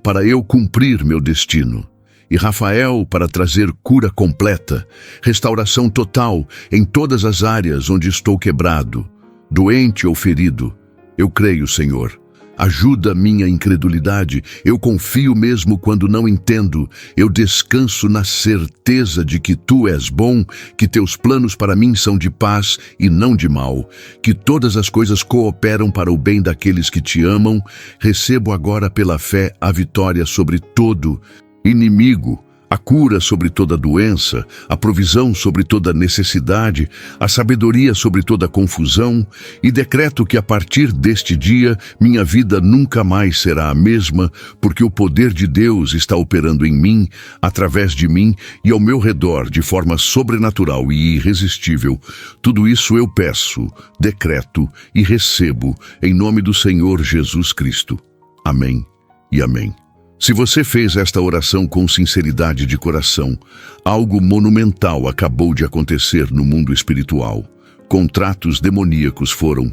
para eu cumprir meu destino. E Rafael para trazer cura completa, restauração total em todas as áreas onde estou quebrado, doente ou ferido. Eu creio, Senhor. Ajuda minha incredulidade. Eu confio mesmo quando não entendo. Eu descanso na certeza de que Tu és bom, que Teus planos para mim são de paz e não de mal, que todas as coisas cooperam para o bem daqueles que Te amam. Recebo agora pela fé a vitória sobre todo inimigo, a cura sobre toda doença, a provisão sobre toda necessidade, a sabedoria sobre toda confusão, e decreto que a partir deste dia minha vida nunca mais será a mesma, porque o poder de Deus está operando em mim, através de mim e ao meu redor de forma sobrenatural e irresistível. Tudo isso eu peço, decreto e recebo em nome do Senhor Jesus Cristo. Amém e amém. Se você fez esta oração com sinceridade de coração, algo monumental acabou de acontecer no mundo espiritual. Contratos demoníacos foram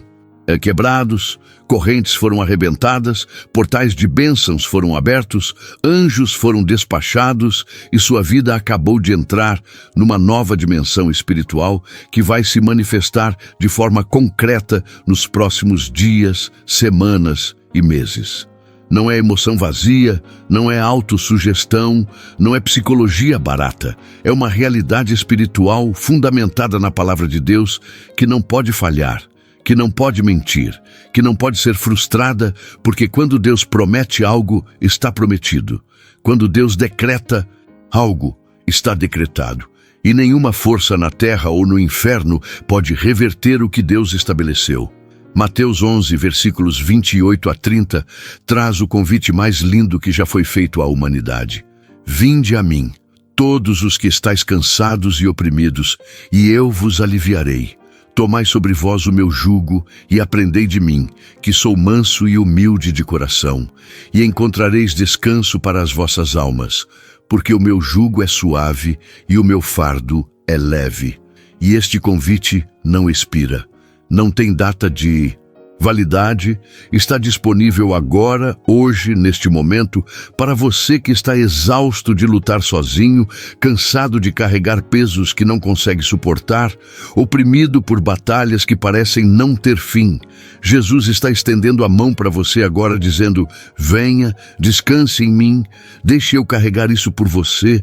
quebrados, correntes foram arrebentadas, portais de bênçãos foram abertos, anjos foram despachados e sua vida acabou de entrar numa nova dimensão espiritual que vai se manifestar de forma concreta nos próximos dias, semanas e meses. Não é emoção vazia, não é autossugestão, não é psicologia barata. É uma realidade espiritual fundamentada na palavra de Deus que não pode falhar, que não pode mentir, que não pode ser frustrada, porque quando Deus promete algo, está prometido. Quando Deus decreta algo, está decretado. E nenhuma força na terra ou no inferno pode reverter o que Deus estabeleceu. Mateus 11, versículos 28 a 30, traz o convite mais lindo que já foi feito à humanidade. Vinde a mim, todos os que estáis cansados e oprimidos, e eu vos aliviarei. Tomai sobre vós o meu jugo e aprendei de mim, que sou manso e humilde de coração, e encontrareis descanso para as vossas almas, porque o meu jugo é suave e o meu fardo é leve. E este convite não expira. Não tem data de validade, está disponível agora, hoje, neste momento, para você que está exausto de lutar sozinho, cansado de carregar pesos que não consegue suportar, oprimido por batalhas que parecem não ter fim. Jesus está estendendo a mão para você agora, dizendo: venha, descanse em mim, deixe eu carregar isso por você,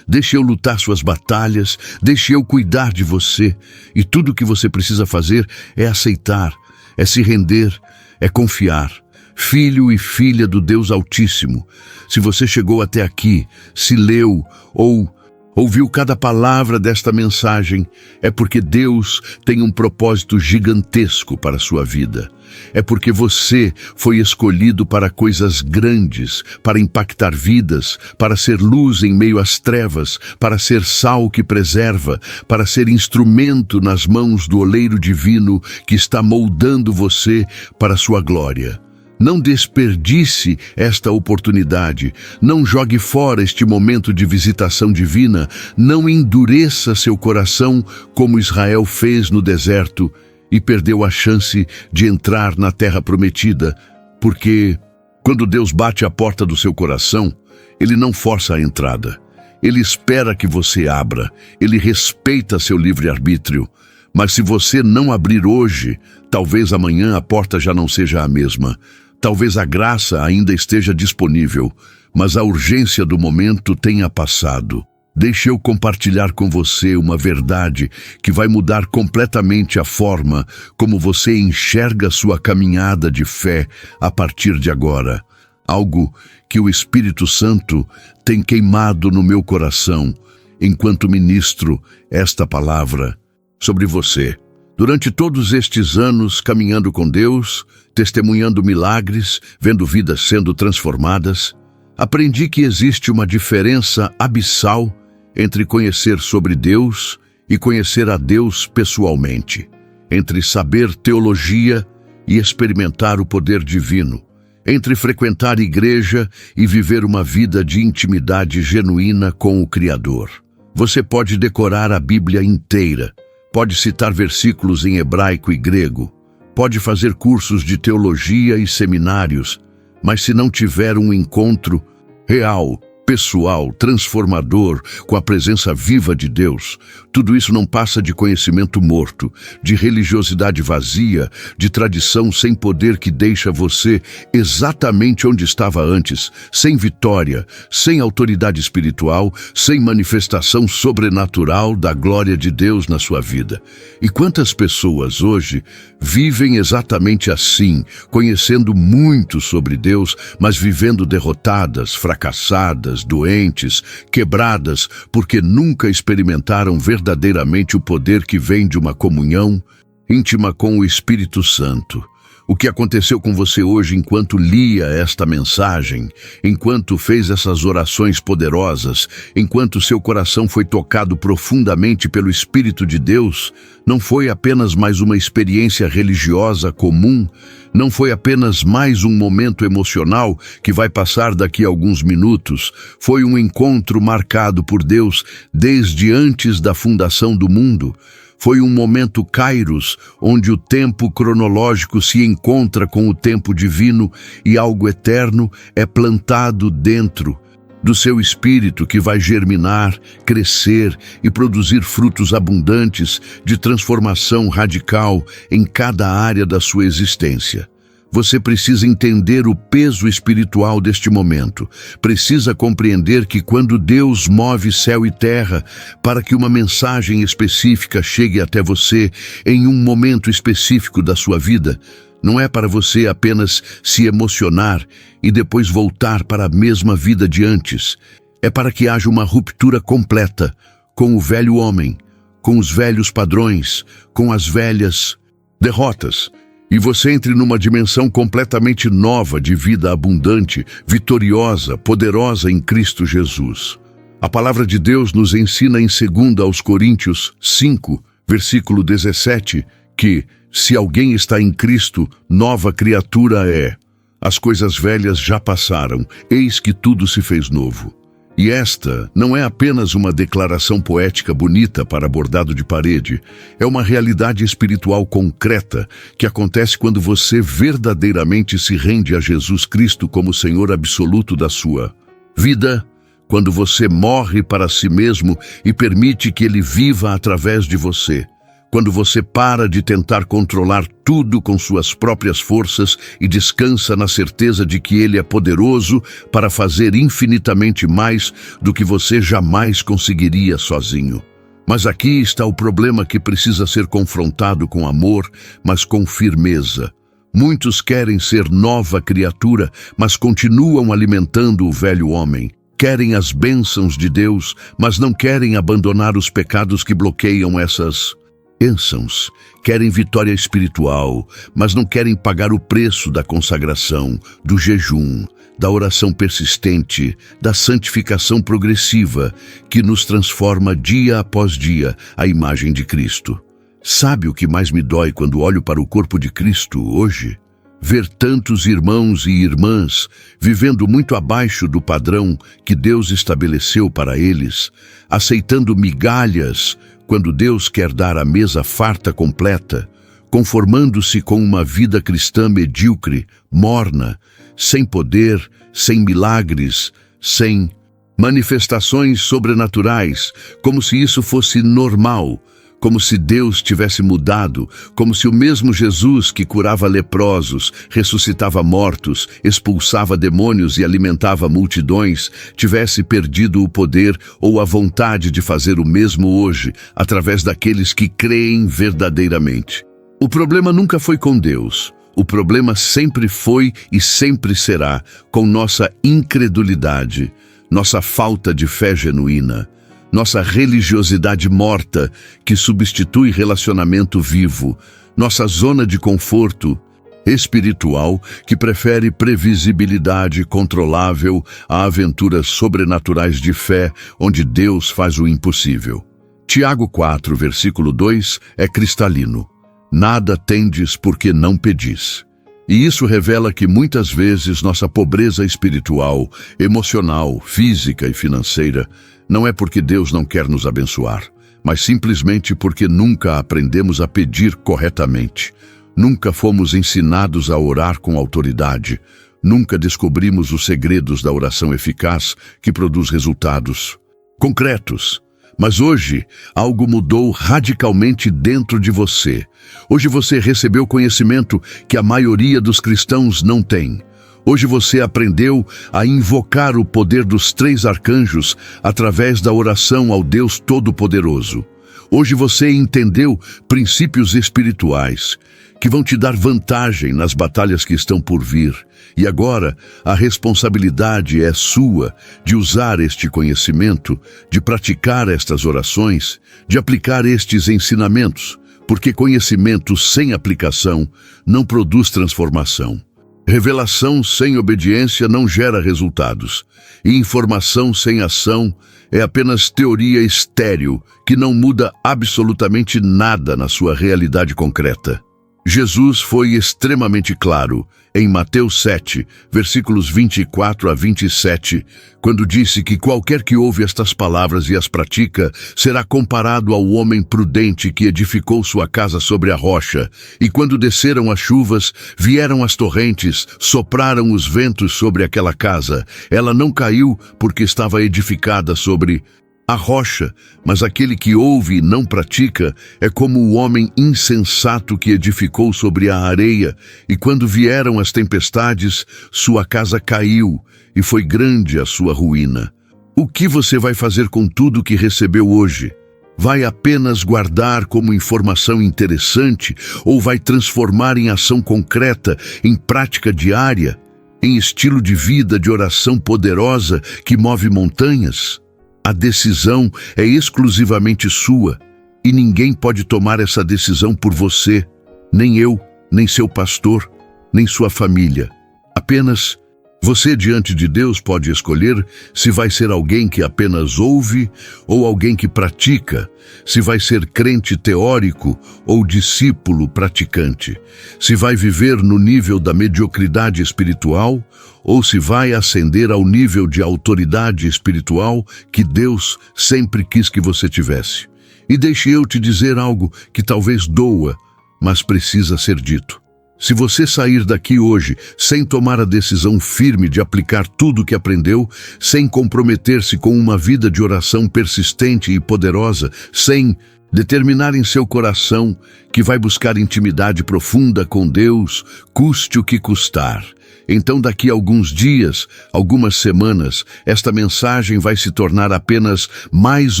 deixe eu lutar suas batalhas, deixe eu cuidar de você. E tudo o que você precisa fazer é aceitar, é se render, é confiar. Filho e filha do Deus Altíssimo, se você chegou até aqui, se leu ou ouviu cada palavra desta mensagem, é porque Deus tem um propósito gigantesco para a sua vida. É porque você foi escolhido para coisas grandes, para impactar vidas, para ser luz em meio às trevas, para ser sal que preserva, para ser instrumento nas mãos do oleiro divino que está moldando você para a sua glória. Não desperdice esta oportunidade, não jogue fora este momento de visitação divina, não endureça seu coração como Israel fez no deserto e perdeu a chance de entrar na terra prometida, porque quando Deus bate à porta do seu coração, Ele não força a entrada. Ele espera que você abra, Ele respeita seu livre-arbítrio. Mas se você não abrir hoje, talvez amanhã a porta já não seja a mesma. Talvez a graça ainda esteja disponível, mas a urgência do momento tenha passado. Deixe eu compartilhar com você uma verdade que vai mudar completamente a forma como você enxerga sua caminhada de fé a partir de agora. Algo que o Espírito Santo tem queimado no meu coração enquanto ministro esta palavra sobre você. Durante todos estes anos caminhando com Deus, testemunhando milagres, vendo vidas sendo transformadas, aprendi que existe uma diferença abissal entre conhecer sobre Deus e conhecer a Deus pessoalmente, entre saber teologia e experimentar o poder divino, entre frequentar igreja e viver uma vida de intimidade genuína com o Criador. Você pode decorar a Bíblia inteira, pode citar versículos em hebraico e grego, pode fazer cursos de teologia e seminários, mas se não tiver um encontro real, pessoal, transformador, com a presença viva de Deus, tudo isso não passa de conhecimento morto, de religiosidade vazia, de tradição sem poder que deixa você exatamente onde estava antes, sem vitória, sem autoridade espiritual, sem manifestação sobrenatural da glória de Deus na sua vida. E quantas pessoas hoje vivem exatamente assim, conhecendo muito sobre Deus, mas vivendo derrotadas, fracassadas, doentes, quebradas, porque nunca experimentaram verdadeiramente o poder que vem de uma comunhão íntima com o Espírito Santo. O que aconteceu com você hoje enquanto lia esta mensagem, enquanto fez essas orações poderosas, enquanto seu coração foi tocado profundamente pelo Espírito de Deus, não foi apenas mais uma experiência religiosa comum, não foi apenas mais um momento emocional que vai passar daqui a alguns minutos, foi um encontro marcado por Deus desde antes da fundação do mundo. Foi um momento kairos, onde o tempo cronológico se encontra com o tempo divino e algo eterno é plantado dentro do seu espírito que vai germinar, crescer e produzir frutos abundantes de transformação radical em cada área da sua existência. Você precisa entender o peso espiritual deste momento. Precisa compreender que quando Deus move céu e terra para que uma mensagem específica chegue até você em um momento específico da sua vida, não é para você apenas se emocionar e depois voltar para a mesma vida de antes. É para que haja uma ruptura completa com o velho homem, com os velhos padrões, com as velhas derrotas. E você entre numa dimensão completamente nova de vida abundante, vitoriosa, poderosa em Cristo Jesus. A palavra de Deus nos ensina em 2 Coríntios 5, versículo 17, que, se alguém está em Cristo, nova criatura é. As coisas velhas já passaram, eis que tudo se fez novo. E esta não é apenas uma declaração poética bonita para bordado de parede, é uma realidade espiritual concreta que acontece quando você verdadeiramente se rende a Jesus Cristo como Senhor absoluto da sua vida, quando você morre para si mesmo e permite que Ele viva através de você. Quando você para de tentar controlar tudo com suas próprias forças e descansa na certeza de que Ele é poderoso para fazer infinitamente mais do que você jamais conseguiria sozinho. Mas aqui está o problema que precisa ser confrontado com amor, mas com firmeza. Muitos querem ser nova criatura, mas continuam alimentando o velho homem. Querem as bênçãos de Deus, mas não querem abandonar os pecados que bloqueiam essas bênçãos. Querem vitória espiritual, mas não querem pagar o preço da consagração, do jejum, da oração persistente, da santificação progressiva, que nos transforma dia após dia à imagem de Cristo. Sabe o que mais me dói quando olho para o corpo de Cristo hoje? Ver tantos irmãos e irmãs vivendo muito abaixo do padrão que Deus estabeleceu para eles, aceitando migalhas quando Deus quer dar a mesa farta completa, conformando-se com uma vida cristã medíocre, morna, sem poder, sem milagres, sem manifestações sobrenaturais, como se isso fosse normal, como se Deus tivesse mudado, como se o mesmo Jesus que curava leprosos, ressuscitava mortos, expulsava demônios e alimentava multidões, tivesse perdido o poder ou a vontade de fazer o mesmo hoje, através daqueles que creem verdadeiramente. O problema nunca foi com Deus. O problema sempre foi e sempre será com nossa incredulidade, nossa falta de fé genuína, nossa religiosidade morta que substitui relacionamento vivo, nossa zona de conforto espiritual que prefere previsibilidade controlável a aventuras sobrenaturais de fé onde Deus faz o impossível. Tiago 4, versículo 2 é cristalino. Nada tendes porque não pedis. E isso revela que muitas vezes nossa pobreza espiritual, emocional, física e financeira não é porque Deus não quer nos abençoar, mas simplesmente porque nunca aprendemos a pedir corretamente. Nunca fomos ensinados a orar com autoridade. Nunca descobrimos os segredos da oração eficaz que produz resultados concretos. Mas hoje, algo mudou radicalmente dentro de você. Hoje você recebeu conhecimento que a maioria dos cristãos não tem. Hoje você aprendeu a invocar o poder dos 3 arcanjos através da oração ao Deus Todo-Poderoso. Hoje você entendeu princípios espirituais que vão te dar vantagem nas batalhas que estão por vir. E agora, a responsabilidade é sua de usar este conhecimento, de praticar estas orações, de aplicar estes ensinamentos, porque conhecimento sem aplicação não produz transformação. Revelação sem obediência não gera resultados, e informação sem ação é apenas teoria estéril que não muda absolutamente nada na sua realidade concreta. Jesus foi extremamente claro em Mateus 7, versículos 24 a 27, quando disse que qualquer que ouve estas palavras e as pratica será comparado ao homem prudente que edificou sua casa sobre a rocha. E quando desceram as chuvas, vieram as torrentes, sopraram os ventos sobre aquela casa. Ela não caiu porque estava edificada sobre a rocha, mas aquele que ouve e não pratica é como o homem insensato que edificou sobre a areia, e quando vieram as tempestades, sua casa caiu, e foi grande a sua ruína. O que você vai fazer com tudo que recebeu hoje? Vai apenas guardar como informação interessante ou vai transformar em ação concreta, em prática diária, em estilo de vida de oração poderosa que move montanhas? A decisão é exclusivamente sua, e ninguém pode tomar essa decisão por você, nem eu, nem seu pastor, nem sua família. Apenas você diante de Deus pode escolher se vai ser alguém que apenas ouve ou alguém que pratica, se vai ser crente teórico ou discípulo praticante, se vai viver no nível da mediocridade espiritual ou se vai ascender ao nível de autoridade espiritual que Deus sempre quis que você tivesse. E deixe eu te dizer algo que talvez doa, mas precisa ser dito. Se você sair daqui hoje sem tomar a decisão firme de aplicar tudo o que aprendeu, sem comprometer-se com uma vida de oração persistente e poderosa, sem determinar em seu coração que vai buscar intimidade profunda com Deus, custe o que custar, então daqui a alguns dias, algumas semanas, esta mensagem vai se tornar apenas mais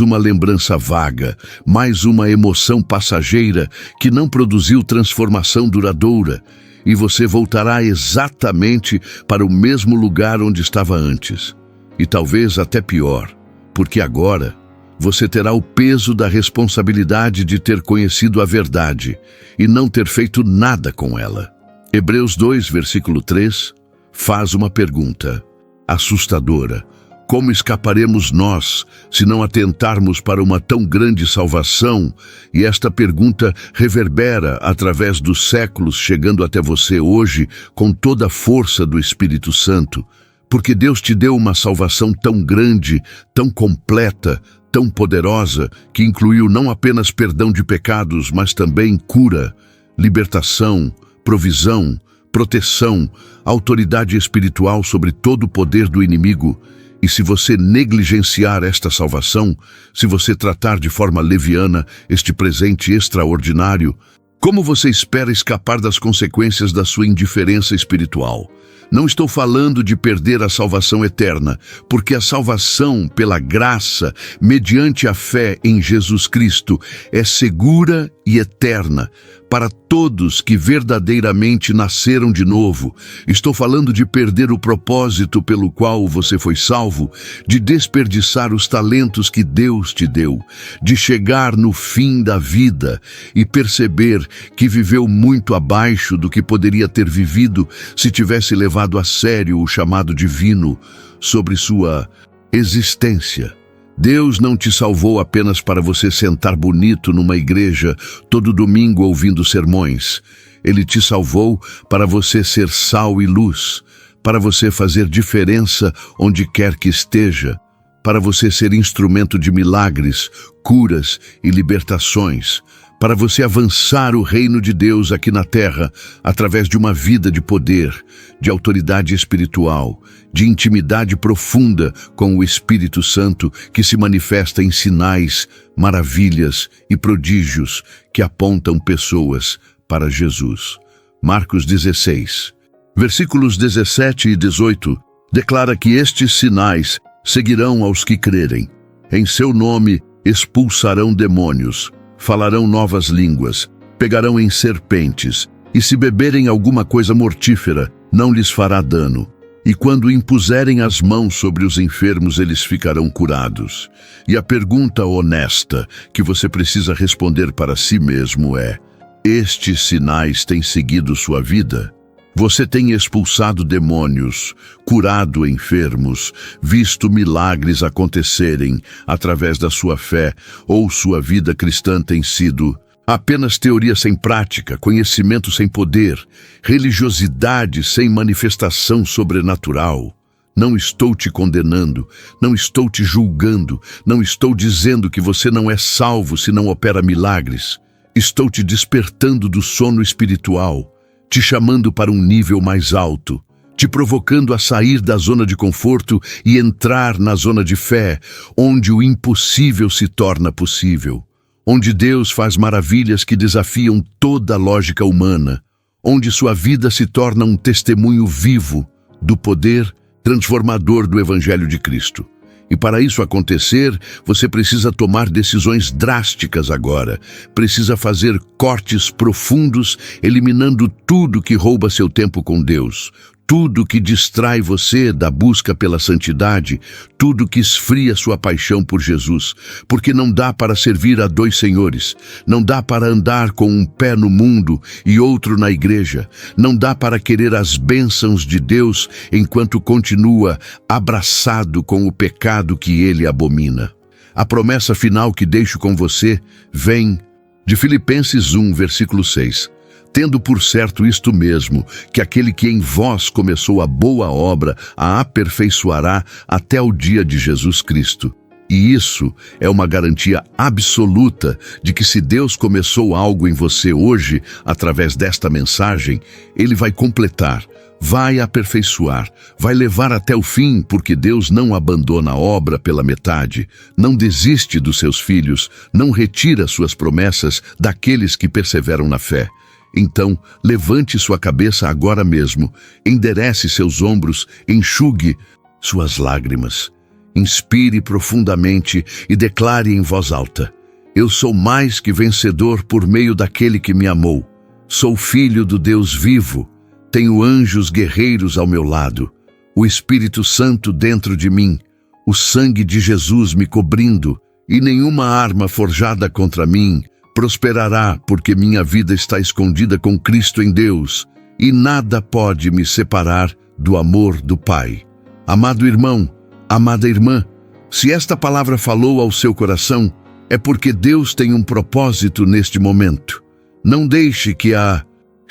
uma lembrança vaga, mais uma emoção passageira que não produziu transformação duradoura, e você voltará exatamente para o mesmo lugar onde estava antes. E talvez até pior, porque agora você terá o peso da responsabilidade de ter conhecido a verdade e não ter feito nada com ela. Hebreus 2, versículo 3, faz uma pergunta assustadora. Como escaparemos nós se não atentarmos para uma tão grande salvação? E esta pergunta reverbera através dos séculos, chegando até você hoje com toda a força do Espírito Santo. Porque Deus te deu uma salvação tão grande, tão completa, tão poderosa, que incluiu não apenas perdão de pecados, mas também cura, libertação, provisão, proteção, autoridade espiritual sobre todo o poder do inimigo. E se você negligenciar esta salvação, se você tratar de forma leviana este presente extraordinário, como você espera escapar das consequências da sua indiferença espiritual? Não estou falando de perder a salvação eterna, porque a salvação pela graça, mediante a fé em Jesus Cristo, é segura e eterna para todos que verdadeiramente nasceram de novo. Estou falando de perder o propósito pelo qual você foi salvo, de desperdiçar os talentos que Deus te deu, de chegar no fim da vida e perceber que viveu muito abaixo do que poderia ter vivido se tivesse levado a sério o chamado divino sobre sua existência. Deus não te salvou apenas para você sentar bonito numa igreja todo domingo ouvindo sermões. Ele te salvou para você ser sal e luz, para você fazer diferença onde quer que esteja, para você ser instrumento de milagres, curas e libertações, para você avançar o reino de Deus aqui na terra através de uma vida de poder, de autoridade espiritual, de intimidade profunda com o Espírito Santo que se manifesta em sinais, maravilhas e prodígios que apontam pessoas para Jesus. Marcos 16, versículos 17 e 18, declara que estes sinais seguirão aos que crerem. Em seu nome expulsarão demônios, falarão novas línguas, pegarão em serpentes, e se beberem alguma coisa mortífera, não lhes fará dano. E quando impuserem as mãos sobre os enfermos, eles ficarão curados. E a pergunta honesta que você precisa responder para si mesmo é: estes sinais têm seguido sua vida? Você tem expulsado demônios, curado enfermos, visto milagres acontecerem através da sua fé, ou sua vida cristã tem sido apenas teoria sem prática, conhecimento sem poder, religiosidade sem manifestação sobrenatural? Não estou te condenando, não estou te julgando, não estou dizendo que você não é salvo se não opera milagres. Estou te despertando do sono espiritual, te chamando para um nível mais alto, te provocando a sair da zona de conforto e entrar na zona de fé, onde o impossível se torna possível, onde Deus faz maravilhas que desafiam toda a lógica humana, onde sua vida se torna um testemunho vivo do poder transformador do Evangelho de Cristo. E para isso acontecer, você precisa tomar decisões drásticas agora. Precisa fazer cortes profundos, eliminando tudo que rouba seu tempo com Deus, tudo que distrai você da busca pela santidade, tudo que esfria sua paixão por Jesus, porque não dá para servir a dois senhores, não dá para andar com um pé no mundo e outro na igreja, não dá para querer as bênçãos de Deus enquanto continua abraçado com o pecado que ele abomina. A promessa final que deixo com você vem de Filipenses 1, versículo 6. Tendo por certo isto mesmo, que aquele que em vós começou a boa obra a aperfeiçoará até o dia de Jesus Cristo. E isso é uma garantia absoluta de que se Deus começou algo em você hoje, através desta mensagem, Ele vai completar, vai aperfeiçoar, vai levar até o fim, porque Deus não abandona a obra pela metade, não desiste dos seus filhos, não retira suas promessas daqueles que perseveram na fé. Então, levante sua cabeça agora mesmo, enderece seus ombros, enxugue suas lágrimas. Inspire profundamente e declare em voz alta: eu sou mais que vencedor por meio daquele que me amou. Sou filho do Deus vivo, tenho anjos guerreiros ao meu lado, o Espírito Santo dentro de mim, o sangue de Jesus me cobrindo, e nenhuma arma forjada contra mim prosperará, porque minha vida está escondida com Cristo em Deus, e nada pode me separar do amor do Pai. Amado irmão, amada irmã, se esta palavra falou ao seu coração, é porque Deus tem um propósito neste momento. Não deixe que a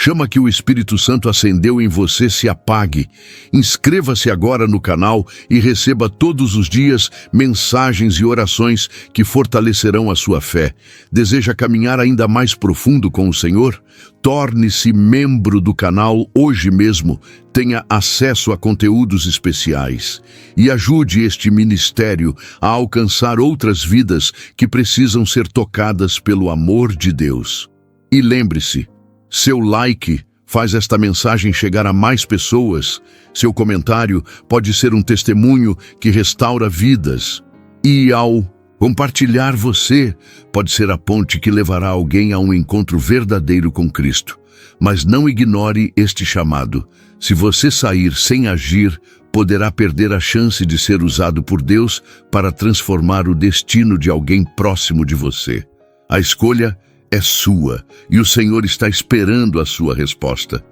chama que o Espírito Santo acendeu em você se apague. Inscreva-se agora no canal e receba todos os dias mensagens e orações que fortalecerão a sua fé. Deseja caminhar ainda mais profundo com o Senhor? Torne-se membro do canal hoje mesmo. Tenha acesso a conteúdos especiais e ajude este ministério a alcançar outras vidas que precisam ser tocadas pelo amor de Deus. E lembre-se, seu like faz esta mensagem chegar a mais pessoas. Seu comentário pode ser um testemunho que restaura vidas. E ao compartilhar, você pode ser a ponte que levará alguém a um encontro verdadeiro com Cristo. Mas não ignore este chamado. Se você sair sem agir, poderá perder a chance de ser usado por Deus para transformar o destino de alguém próximo de você. A escolha é sua, e o Senhor está esperando a sua resposta.